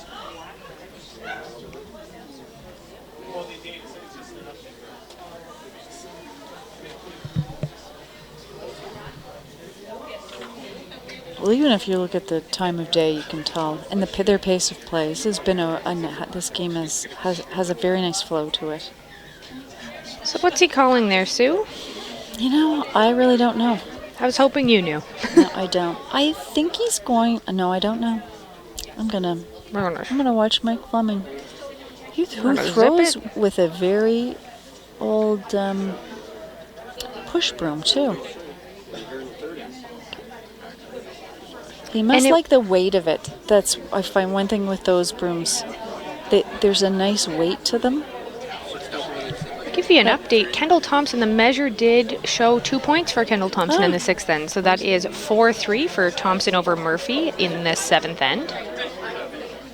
Well, even if you look at the time of day, you can tell, and their pace of play. This has been this game has a very nice flow to it. So what's he calling there, Sue? You know, I really don't know. I was hoping you knew. No, I don't. I think he's going. No, I don't know. I'm gonna watch Mike Fleming. Who throws with a very old push broom too. He must like the weight of it. That's, I find one thing with those brooms. There's a nice weight to them. I'll give you an update. Kendall Thompson, the measure did show 2 points for Kendall Thompson in the 6th end. So that is 4-3 for Thompson over Murphy in the 7th end.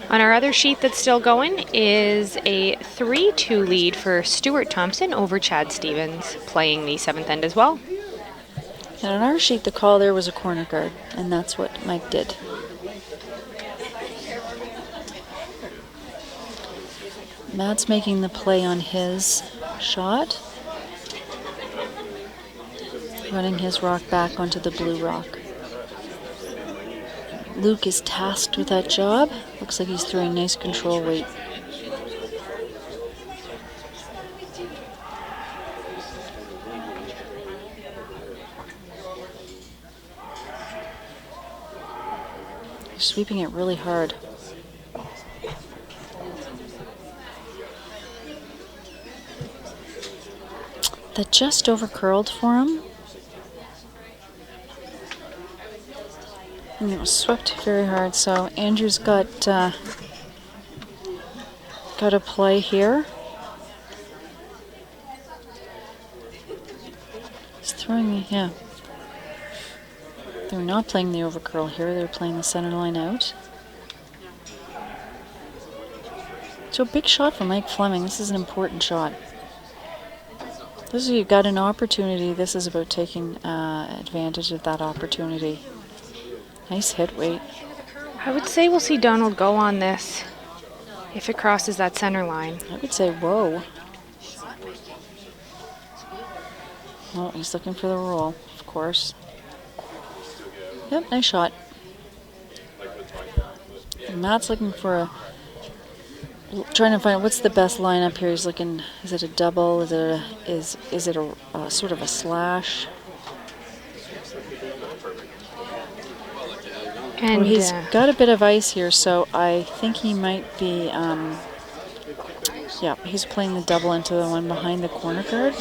On our other sheet that's still going is a 3-2 lead for Stuart Thompson over Chad Stevens, playing the 7th end as well. And on our sheet, the call there was a corner guard, and that's what Mike did. Matt's making the play on his shot, running his rock back onto the blue rock. Luke is tasked with that job. Looks like he's throwing nice control weight. Sweeping it really hard. That just over curled for him. And it was swept very hard, so Andrew's got a play here. He's throwing yeah. They're not playing the overcurl here, they're playing the center line out. So a big shot for Mike Fleming. This is an important shot. You've got an opportunity. This is about taking advantage of that opportunity. Nice hit weight. I would say we'll see Donald go on this if it crosses that center line. I would say whoa. Oh, he's looking for the roll, of course. Yep, nice shot. And Matt's looking for trying to find what's the best lineup here. He's looking, is it a double? Is it a sort of a slash? And well, he's got a bit of ice here, so I think he might be, yeah, he's playing the double into the one behind the corner guard.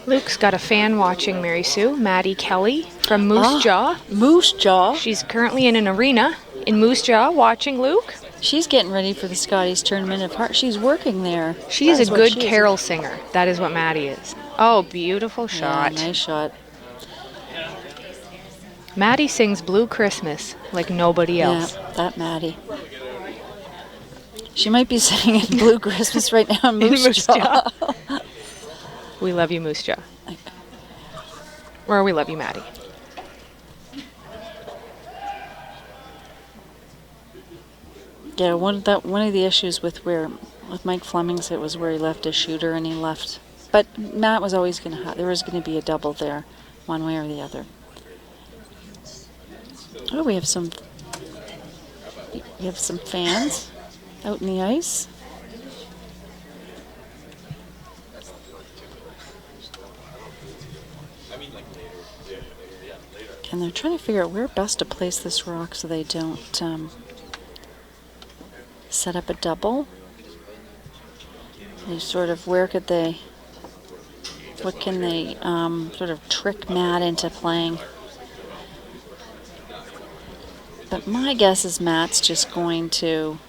Luke's got a fan watching Mary Sue, Maddie Kelly from Moose Jaw. Moose Jaw. She's currently in an arena in Moose Jaw watching Luke. She's getting ready for the Scotties tournament of heart. She's working there. She is a good carol singer. That is what Maddie is. Oh, beautiful shot. Yeah, nice shot. Maddie sings Blue Christmas like nobody else. Yeah, that Maddie. She might be singing Blue Christmas right now in Moose Jaw. We love you, Moose Jaw. Or we love you, Maddie. Yeah, one of the issues with Mike Fleming's, it was where he left a shooter and he left. But Matt was always there was going to be a double there, one way or the other. Oh, we have some fans out in the ice. And they're trying to figure out where best to place this rock so they don't set up a double. They sort of, what can they sort of trick Matt into playing? But my guess is Matt's just going to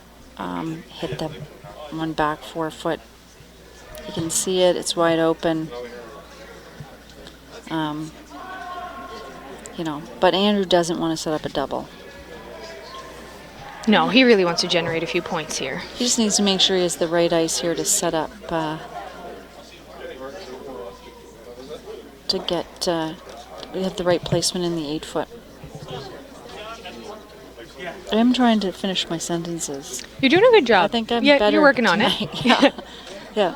hit the one back 4 foot. You can see it, it's wide open. But Andrew doesn't want to set up a double. No, he really wants to generate a few points here. He just needs to make sure he has the right ice here to set up to get we have the right placement in the 8 foot. I am trying to finish my sentences. You're doing a good job. I think I'm yeah, better you're working tonight. on it. Yeah. Yeah.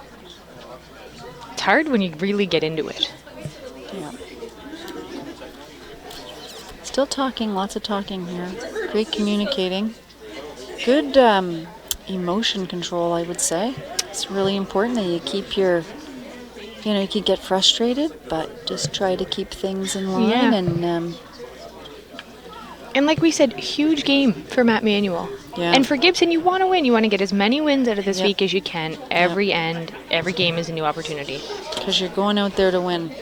It's hard when you really get into it. Yeah. Still talking, lots of talking here. Great communicating. Good emotion control, I would say. It's really important that you keep your, you could get frustrated, but just try to keep things in line. Yeah. And like we said, huge game for Matt Manuel. Yeah. And for Gibson, you want to win. You want to get as many wins out of this Yep. week as you can. Every game is a new opportunity. Because you're going out there to win.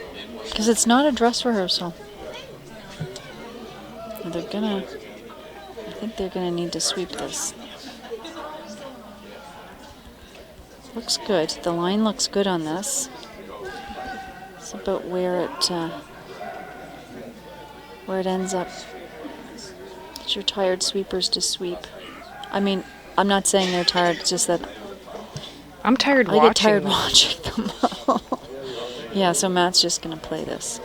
Because it's not a dress rehearsal. I think they're gonna need to sweep this. Looks good. The line looks good on this. It's about where it ends up. It's your tired sweepers to sweep. I mean, I'm not saying they're tired. It's just that I'm tired I watching. get tired watching them. Yeah. So Matt's just gonna play this.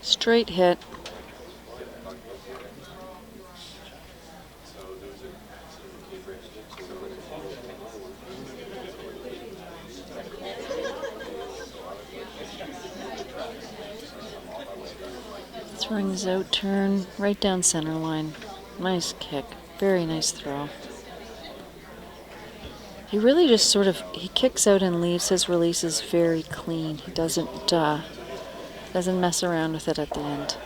Straight hit. Rings out, turn, right down center line. Nice kick. Very nice throw. He really just he kicks out and leaves. His release is very clean. He doesn't mess around with it at the end.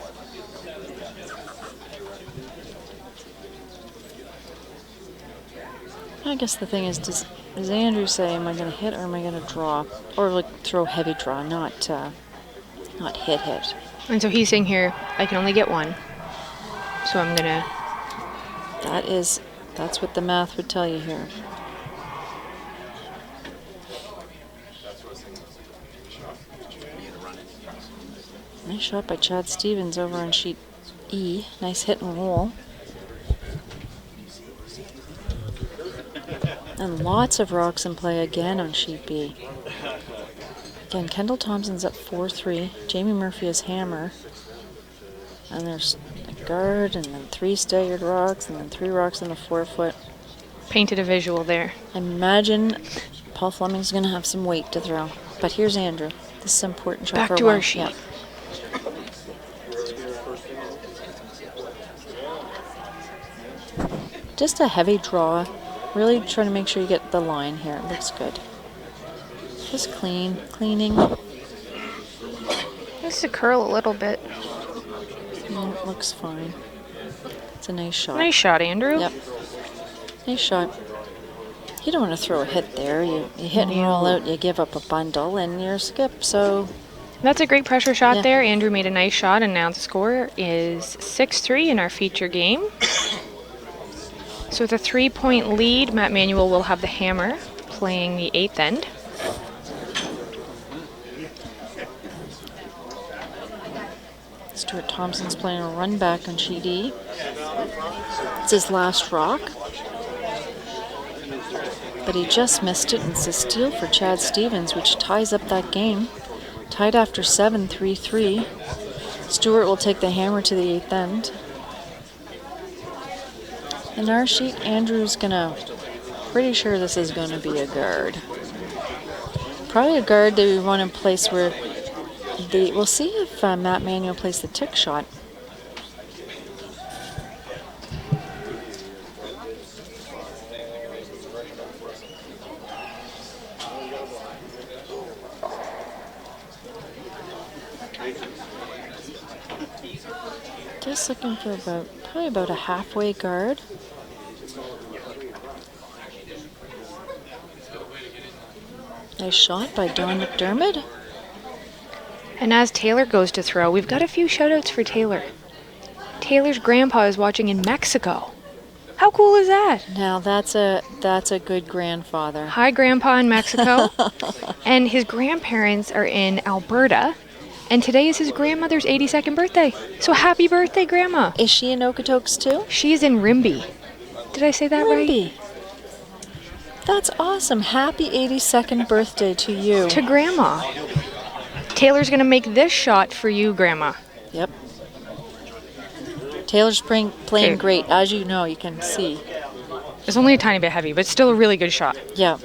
I guess the thing is, does Andrew say, am I going to hit or am I going to draw? Or like throw heavy draw, not hit. And so he's saying here, I can only get one. So I'm going to... That's what the math would tell you here. Nice shot by Chad Stevens over on sheet E. Nice hit and roll. And lots of rocks in play again on sheet B. Again, Kendall Thompson's up 4-3. Jamie Murphy has hammer. And there's a guard, and then 3 staggered rocks, and then 3 rocks in the 4 foot. Painted a visual there. Imagine Paul Fleming's going to have some weight to throw. But here's Andrew. This is an important shot Back for to one. our sheet. Yeah. Just a heavy draw. Really trying to make sure you get the line here. It looks good. Just cleaning. Just to curl a little bit. And it looks fine. It's a nice shot. Nice shot, Andrew. Yep. Nice shot. You don't want to throw a hit there. You hit and roll out, you give up a bundle, and you're skip. So That's a great pressure shot Yeah. there. Andrew made a nice shot, and now the score is 6-3 in our feature game. So with a 3-point lead, Matt Manuel will have the hammer playing the 8th end. Stuart Thompson's playing a run back on sheet E. It's his last rock. But he just missed it, and it's a steal for Chad Stevens, which ties up that game. Tied after 7, 3-3. Stuart will take the hammer to the 8th end. In our sheet, Andrew's gonna, pretty sure this is gonna be a guard. Probably a guard that we want to place where we'll see if Matt Manuel plays the tick shot. Just looking for probably about a halfway guard. Nice shot by Don McDermott. And as Taylor goes to throw, we've got a few shout-outs for Taylor. Taylor's grandpa is watching in Mexico. How cool is that? Now that's a good grandfather. Hi, Grandpa in Mexico. And his grandparents are in Alberta. And today is his grandmother's 82nd birthday. So happy birthday, Grandma. Is she in Okotoks too? She's in Rimbey. Did I say that right? Rimbey. That's awesome. Happy 82nd birthday to you. To Grandma. Taylor's going to make this shot for you, Grandma. Yep. Taylor's playing great. As you know, you can see. It's only a tiny bit heavy, but still a really good shot. Yeah.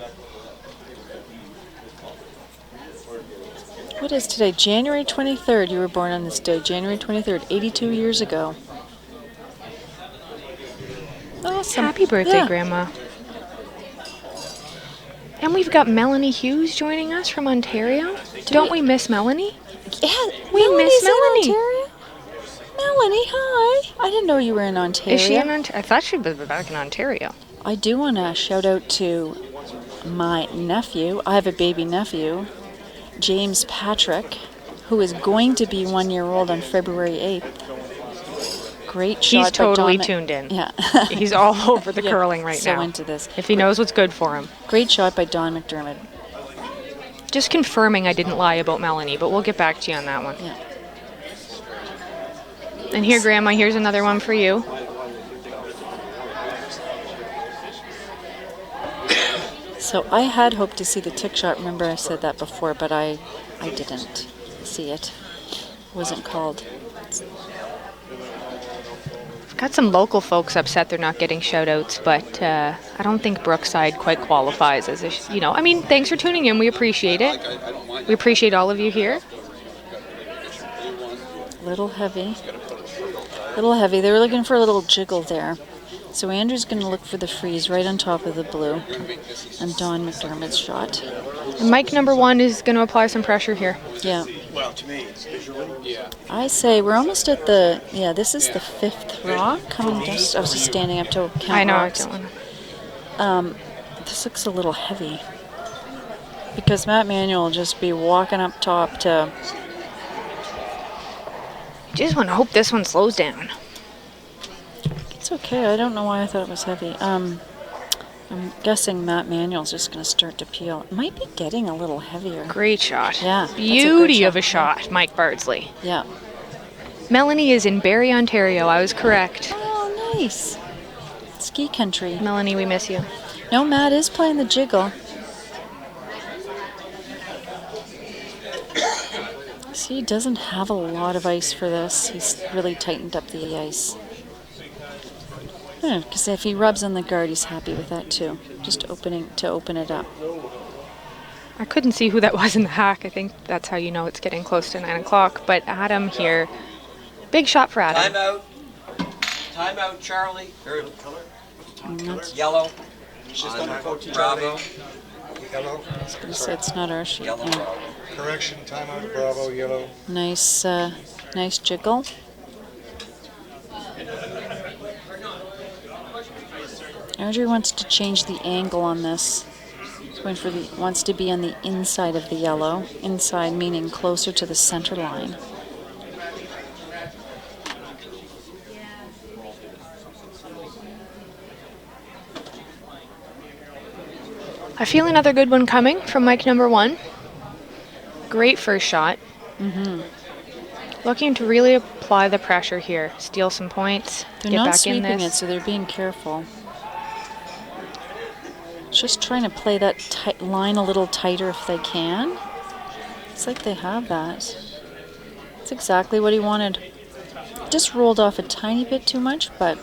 What is today? January 23rd. You were born on this day. January 23rd, 82 years ago. Awesome. Happy birthday, Yeah. Grandma. And we've got Melanie Hughes joining us from Ontario. Don't we miss Melanie? Yeah, We miss Melanie's in Melanie. Ontario. Melanie, hi. I didn't know you were in Ontario. Is she in Ontario? I thought she'd be back in Ontario. I do want to shout out to my nephew. I have a baby nephew, James Patrick, who is going to be 1 year old on February 8th. Great shot. He's by totally Don tuned in. Yeah. He's all over the Yeah, curling right so now. into this. If he knows what's good for him. Great shot by Don McDermott. Just confirming I didn't lie about Melanie, but we'll get back to you on that one. Yeah. And here, Grandma, here's another one for you. So I had hoped to see the tick shot. Remember I said that before, but I didn't see it. Wasn't called. Got some local folks upset they're not getting shout-outs, but I don't think Brookside quite qualifies as a, I mean, thanks for tuning in. We appreciate it. We appreciate all of you here. Little heavy. Little heavy. They were looking for a little jiggle there. So Andrew's going to look for the freeze right on top of the blue. And Don McDermott's shot. And Mike number 1 is going to apply some pressure here. Yeah. Well, to me, visually, yeah. I say we're almost at the, this is the 5th rock coming just, I was just standing up to count I know, rocks. I don't want to. This looks a little heavy. Because Matt Manuel will just be walking up top to, Just want to hope this one slows down. it's okay, I don't know why I thought it was heavy. I'm guessing Matt Manuel's just going to start to peel. It might be getting a little heavier. Great shot. Yeah, that's a good Beauty of shot. a shot, Mike Bardsley. Yeah. Melanie is in Barrie, Ontario. I was correct. Oh, nice. Ski country. Melanie, we miss you. No, Matt is playing the jiggle. See, he doesn't have a lot of ice for this. He's really tightened up the ice. Because if he rubs on the guard, he's happy with that too. Just open it up. I couldn't see who that was in the hack. I think that's how you know it's getting close to 9 o'clock. But Adam here, big shot for Adam. Time out, Charlie. And that's, Yellow. Just under 14. Bravo. Yellow. he said it's not our sheet. Yellow. Yeah. Correction, timeout, Bravo, yellow. Nice, nice jiggle. Andrew wants to change the angle on this. He's going for wants to be on the inside of the yellow. Inside meaning closer to the center line. I feel another good one coming from Mike number 1. Great first shot. Looking to really apply the pressure here. Steal some points. They're get not back in sweeping it, this. so they're being careful. Just trying to play that line a little tighter if they can. It's like they have that. It's exactly what he wanted. Just rolled off a tiny bit too much, but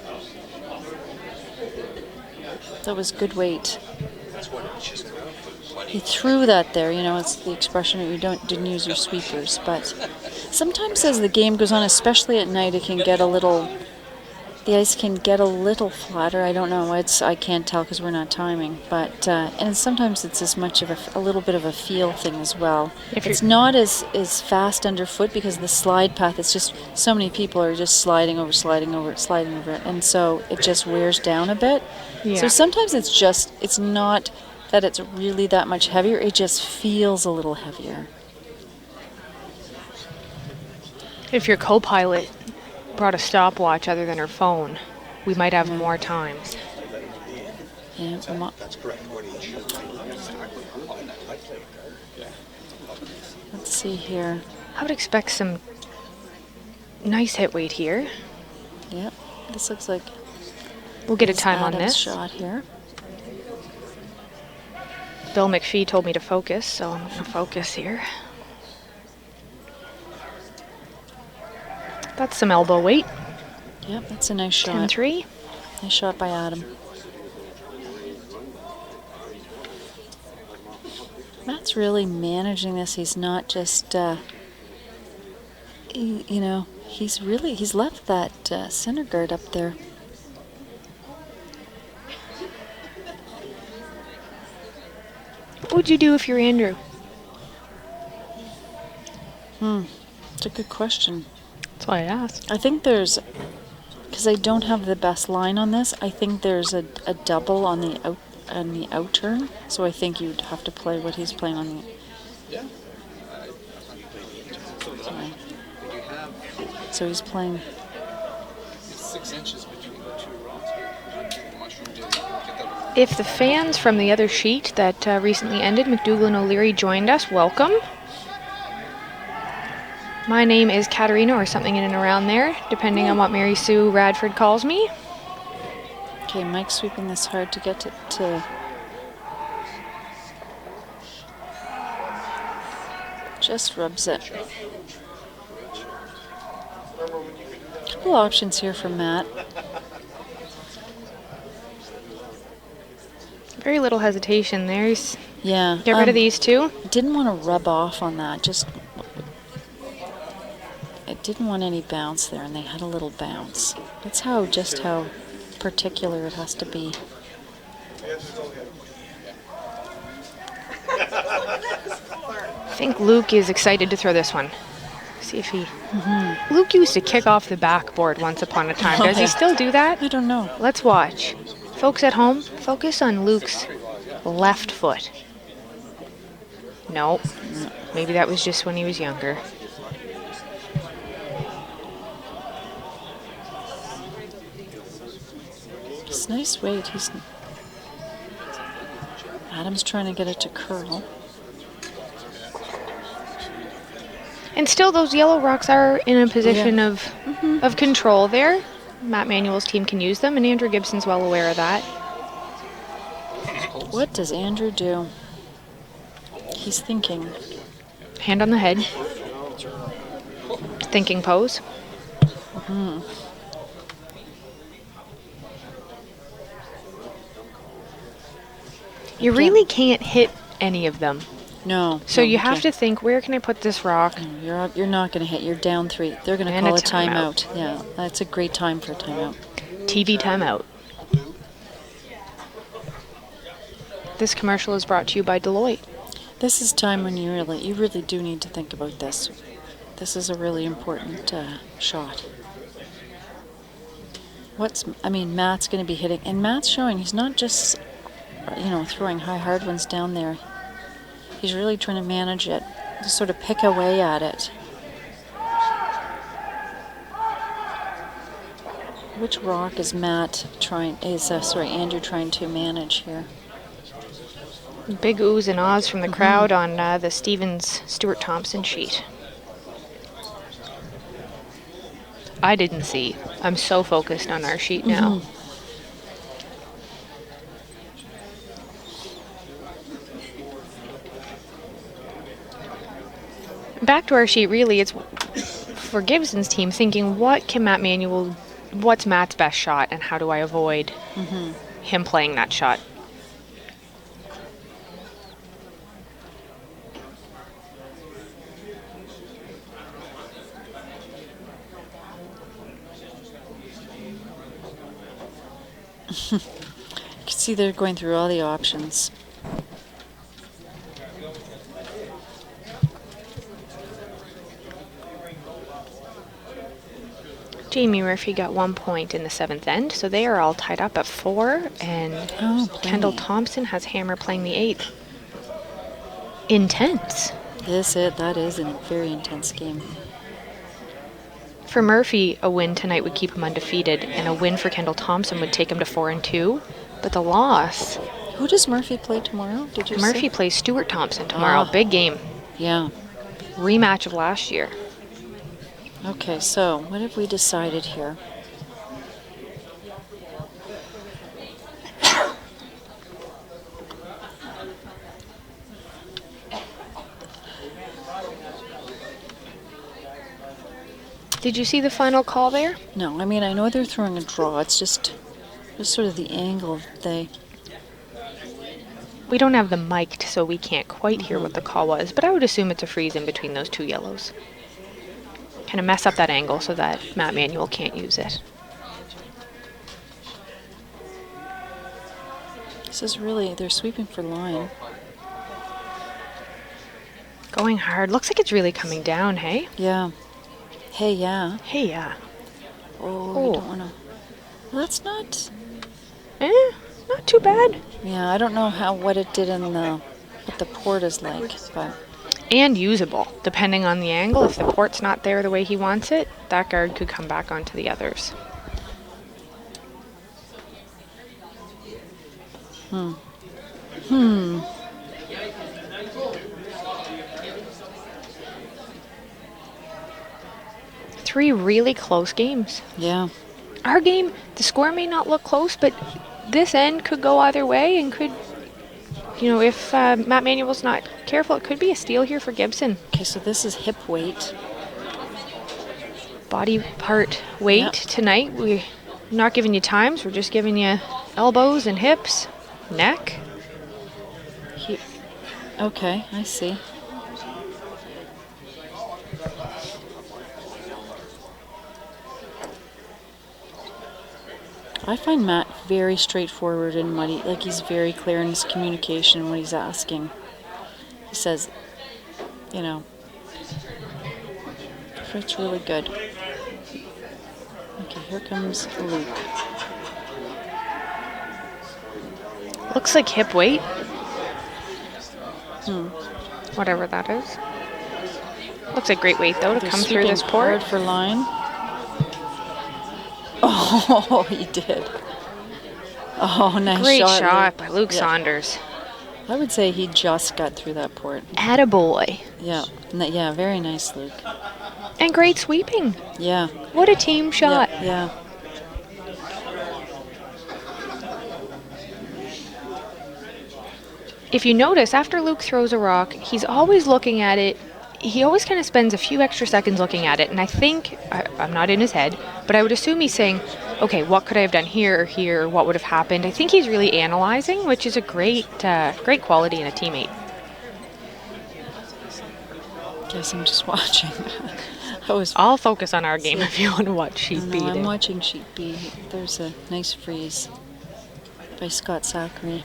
That was good weight. He threw that there, you know, it's the expression you didn't use your sweepers, but sometimes as the game goes on, especially at night, the ice can get a little flatter. I don't know, I can't tell because we're not timing, but, and sometimes it's as much of a little bit of a feel thing as well. It's not as fast underfoot because the slide path, it's just so many people are just sliding over it, and so it just wears down a bit. Yeah. So sometimes it's not that it's really that much heavier, it just feels a little heavier. If your co-pilot brought a stopwatch other than her phone, we might have more times. Yeah, That's correct. let's see here. I would expect some nice hit weight here. Yep, this looks like We'll get a this time on Adams this. shot here. Bill McPhee told me to focus, so I'm going to focus here. That's some elbow weight. Yep, that's a nice shot. 10-3. Nice shot by Adam. Matt's really managing this. He's not just, you know, he's left that center guard up there. What would you do if you're Andrew? It's a good question. That's why I asked. I think because I don't have the best line on this, I think there's a double on the out turn. So I think you'd have to play what he's playing on the. Yeah. Sorry. So he's playing. It's 6 inches between the two rods here. Mushroom did get that. If the fans from the other sheet that recently ended, McDougal and O'Leary, joined us, welcome. My name is Katerina or something in and around there, depending on what Mary Sue Radford calls me. Okay, Mike's sweeping this hard to get to just rubs it. Couple options here for Matt. Very little hesitation there. Yeah. Get rid of these two. Didn't want to rub off on that. I didn't want any bounce there, and they had a little bounce. That's just how particular it has to be. I think Luke is excited to throw this one. See if he... Luke used to kick off the backboard once upon a time. Does he still do that? I don't know. Let's watch. Folks at home, focus on Luke's left foot. Nope. Maybe that was just when he was younger. It's nice weight. Adam's trying to get it to curl. And still, those yellow rocks are in a position of control there. Matt Manuel's team can use them, and Andrew Gibson's well aware of that. What does Andrew do? He's thinking. Hand on the head. Thinking pose. You really can't hit any of them. No. So you you have to think, where can I put this rock? You're not going to hit. You're down 3. They're going to And call a a timeout. Yeah, that's a great time for a timeout. TV timeout. This commercial is brought to you by Deloitte. This is time when you really do need to think about this. This is a really important shot. Matt's going to be hitting, and Matt's showing he's not just, throwing high hard ones down there. He's really trying to manage it, to sort of pick away at it. Which rock is Andrew trying to manage here? Big oohs and ahs from the crowd on the Stevens-Stuart Thompson sheet. I didn't see. I'm so focused on our sheet now. Back to our sheet, really, it's for Gibson's team thinking, what can Matt Manuel what's Matt's best shot and how do I avoid him playing that shot? You can see they're going through all the options. Jamie Murphy got 1 point in the 7th end, so they are all tied up at 4, and Kendall Thompson has hammer playing the 8th. Intense. That is a very intense game. For Murphy, a win tonight would keep him undefeated, and a win for Kendall Thompson would take him to 4-2. But the loss... Who does Murphy play tomorrow? Did you Murphy say? plays Stuart Thompson tomorrow. Big game. Yeah. Rematch of last year. Okay, so what have we decided here? Did you see the final call there? No, I mean, I know they're throwing a draw. It's just sort of the angle We don't have them mic'd, so we can't quite hear what the call was, but I would assume it's a freeze in between those two yellows. Kind of mess up that angle so that Matt Manuel can't use it. This is really, they're sweeping for line. Going hard. Looks like it's really coming down, hey? Yeah. Hey, yeah. Hey, yeah. Oh, I don't want to. Well, that's not. Not too bad. Yeah, I don't know what it did in what the port is like, but. And usable, depending on the angle. If the port's not there the way he wants it, that guard could come back onto the others. Three really close games. Yeah. Our game, the score may not look close, but this end could go either way and could, if Matt Manuel's not careful, it could be a steal here for Gibson. Okay, so this is hip weight. Body part weight tonight. We're not giving you times, we're just giving you elbows and hips, neck. Okay, I see. I find Matt very straightforward in he's very clear in his communication when he's asking. He says, it's really good. Okay, here comes Luke. Looks like hip weight. Whatever that is. Looks like great weight though to come through this port. Hard for line. Oh, he did. Oh, nice Great shot. shot by Luke Saunders. I would say he just got through that port. Attaboy. Yeah, yeah, very nice, Luke. And great sweeping. Yeah. What a team shot. Yeah. If you notice, after Luke throws a rock, he's always looking at it. He always kind of spends a few extra seconds looking at it, and I think, I'm not in his head, but I would assume he's saying, okay, what could I have done here or here, what would have happened? I think he's really analyzing, which is a great quality in a teammate. Guess I'm just watching. I'll focus on our game if you want to watch Sheet B. I'm watching Sheet B. There's a nice freeze by Scott Zachary.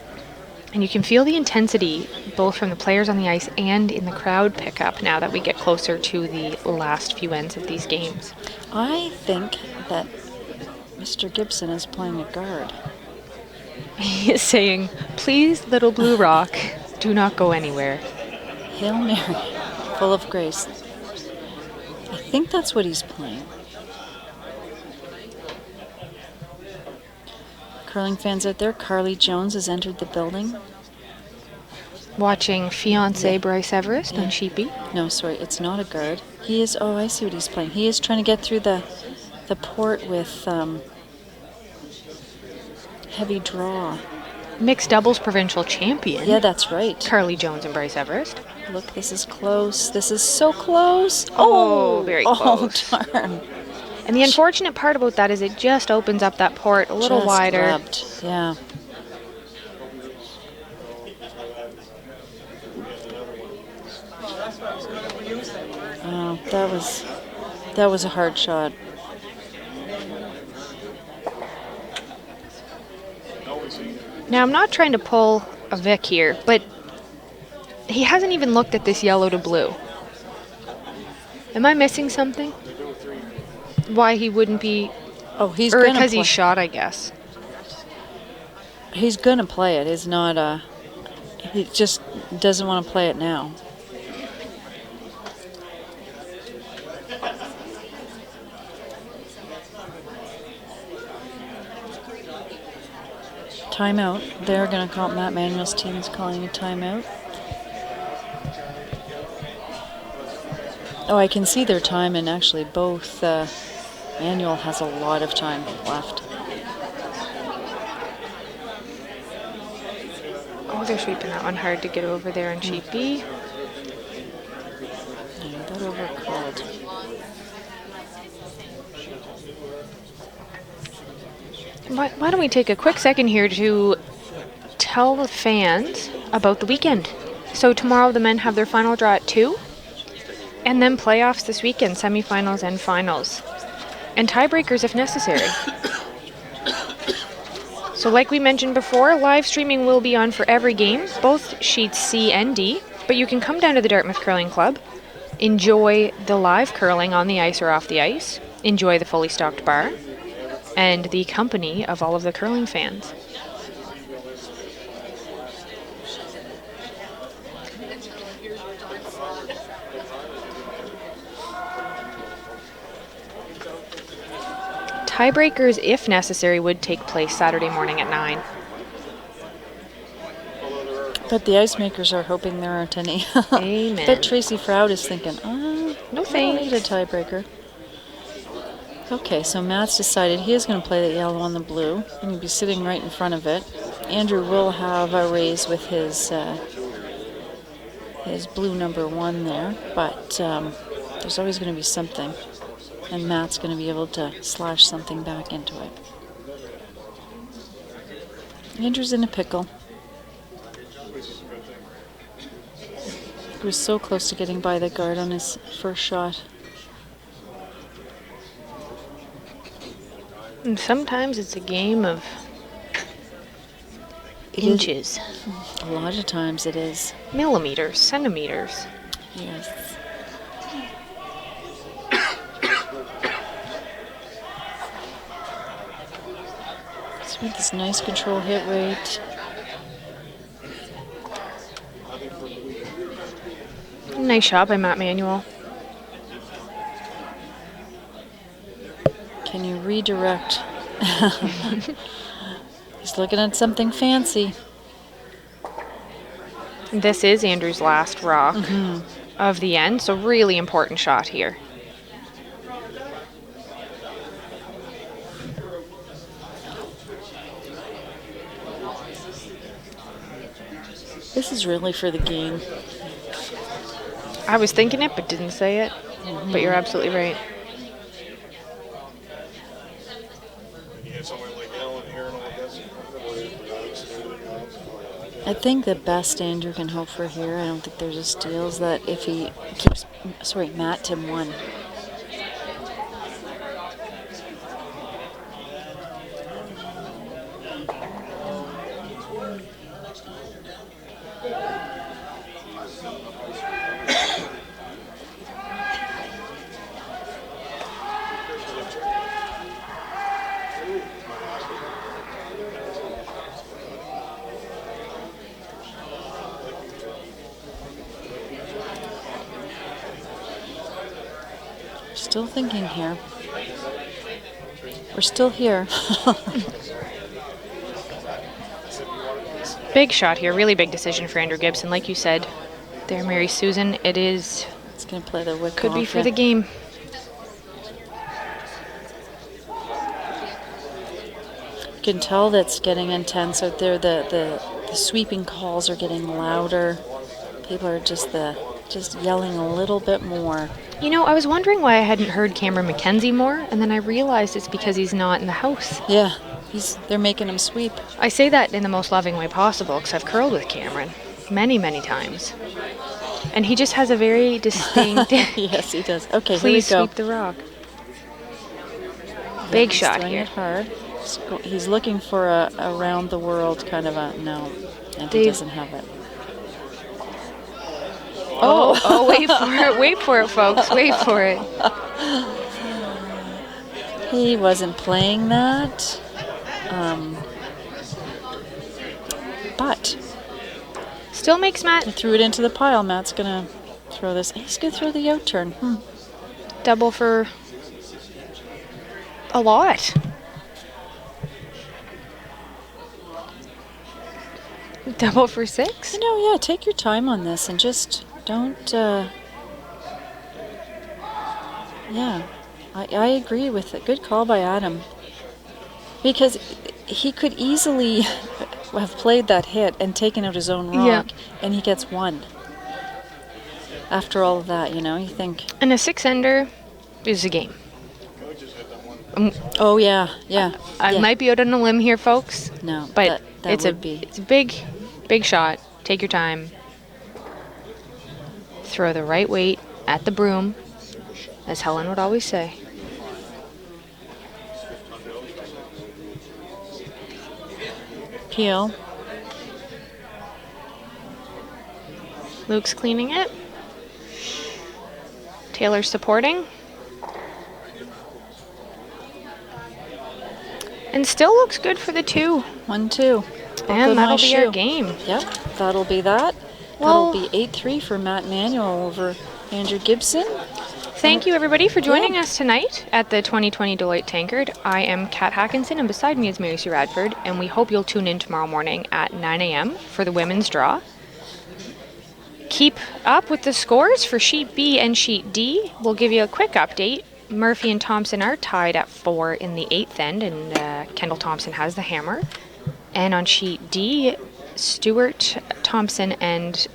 And you can feel the intensity both from the players on the ice and in the crowd pick up now that we get closer to the last few ends of these games. I think that Mr. Gibson is playing a guard. He is saying, please, little blue rock, do not go anywhere. Hail Mary, full of grace. I think that's what he's playing. Curling fans out there, Carly Jones has entered the building. Watching fiancé Bryce Everest on Sheet B. No, sorry, it's not a guard. He is, I see what he's playing. He is trying to get through the port with heavy draw. Mixed doubles provincial champion. Yeah, that's right. Carly Jones and Bryce Everest. Look, this is close. This is so close. Oh, very close. Oh, darn. And the unfortunate part about that is it just opens up that port a little Just wider. grabbed, yeah. Oh, that was a hard shot. Now, I'm not trying to pull a Vic here, but he hasn't even looked at this yellow to blue. Am I missing something? Why he wouldn't be... Oh, he's or gonna because play. he's shot, I guess. He's gonna play it. It's not a. He just doesn't want to play it now. Timeout. They're gonna call. Matt Manuel's team is calling a timeout. Oh, I can see their time, and actually both. Manuel has a lot of time left. Oh, they're sweeping that one hard to get over there on sheet B. Yeah, that overcalled. Why don't we take a quick second here to tell the fans about the weekend. So tomorrow the men have their final draw at 2. And then playoffs this weekend, semifinals and finals. And tiebreakers if necessary. So like we mentioned before, live streaming will be on for every game, both sheets C and D. But you can come down to the Dartmouth Curling Club, enjoy the live curling on the ice or off the ice, enjoy the fully stocked bar, and the company of all of the curling fans. Tiebreakers, if necessary, would take place Saturday morning at 9. But the ice makers are hoping there aren't any. Amen. But Tracy Froud is thinking, No I don't thanks. need a tiebreaker. Okay, so Matt's decided he is going to play the yellow on the blue. And he'll be sitting right in front of it. Andrew will have a raise with his blue number 1 there, but there's always going to be something. And Matt's going to be able to slash something back into it. Andrew's in a pickle. He was so close to getting by the guard on his first shot. And sometimes it's a game of inches, A lot of times it is. millimeters, centimeters. Yes. So with this nice control hit rate. Nice shot by Matt Manuel. Can you redirect? He's looking at something fancy. This is Andrew's last rock of the end, so really important shot here. This is really for the game. I was thinking it, but didn't say it. But you're absolutely right. I think the best Andrew can hope for here, I don't think there's a steal, is that if he keeps, Matt Tim 1. Still thinking here. We're still here. Big shot here, really big decision for Andrew Gibson. Like you said there, Mary Susan, it is, It's going to play the wick could be off for it. the game. You can tell that's getting intense out there. The sweeping calls are getting louder. People are just, the just yelling a little bit more. You know, I was wondering why I hadn't heard Cameron McKenzie more, and then I realized it's because he's not in the house. Yeah, they're making him sweep. I say that in the most loving way possible, because I've curled with Cameron many, many times. And he just has a very distinct... Yes, he does. Okay, Please here we go. sweep the rock. Big He's shot throwing here. it hard. He's looking for a around the world kind of a no, and he Dave. doesn't have it. Oh, wait for it. Wait for it, folks. Wait for it. He wasn't playing that. But Still makes Matt he threw it into the pile. Matt's going to throw this. He's going to throw the out turn. double for a lot. Double for 6? You know, yeah, take your time on this and just don't... yeah, I agree with it. Good call by Adam. Because he could easily have played that hit and taken out his own rock, Yeah. and he gets 1. After all of that, you know, you think... And a 6-ender is a game. Oh, yeah. I Yeah. might be out on a limb here, folks. No, But that it's would be... it's a big shot. Take your time. Throw the right weight at the broom, as Helen would always say. Peel. Luke's cleaning it. Taylor's supporting. And still looks good for the 2. 1-2. And that'll be our game. Yep, that'll be that. Well- That'll be 8-3 for Matt Manuel over Andrew Gibson. Thank you, everybody, for joining Yeah. us tonight at the 2020 Deloitte Tankard. I am Kat Hackinson, and beside me is Mary Sue Radford, and we hope you'll tune in tomorrow morning at 9 a.m. for the women's draw. Keep up with the scores for Sheet B and Sheet D. We'll give you a quick update. Murphy and Thompson are tied at 4 in the 8th end, and Kendall Thompson has the hammer. And on Sheet D, Stewart, Thompson, and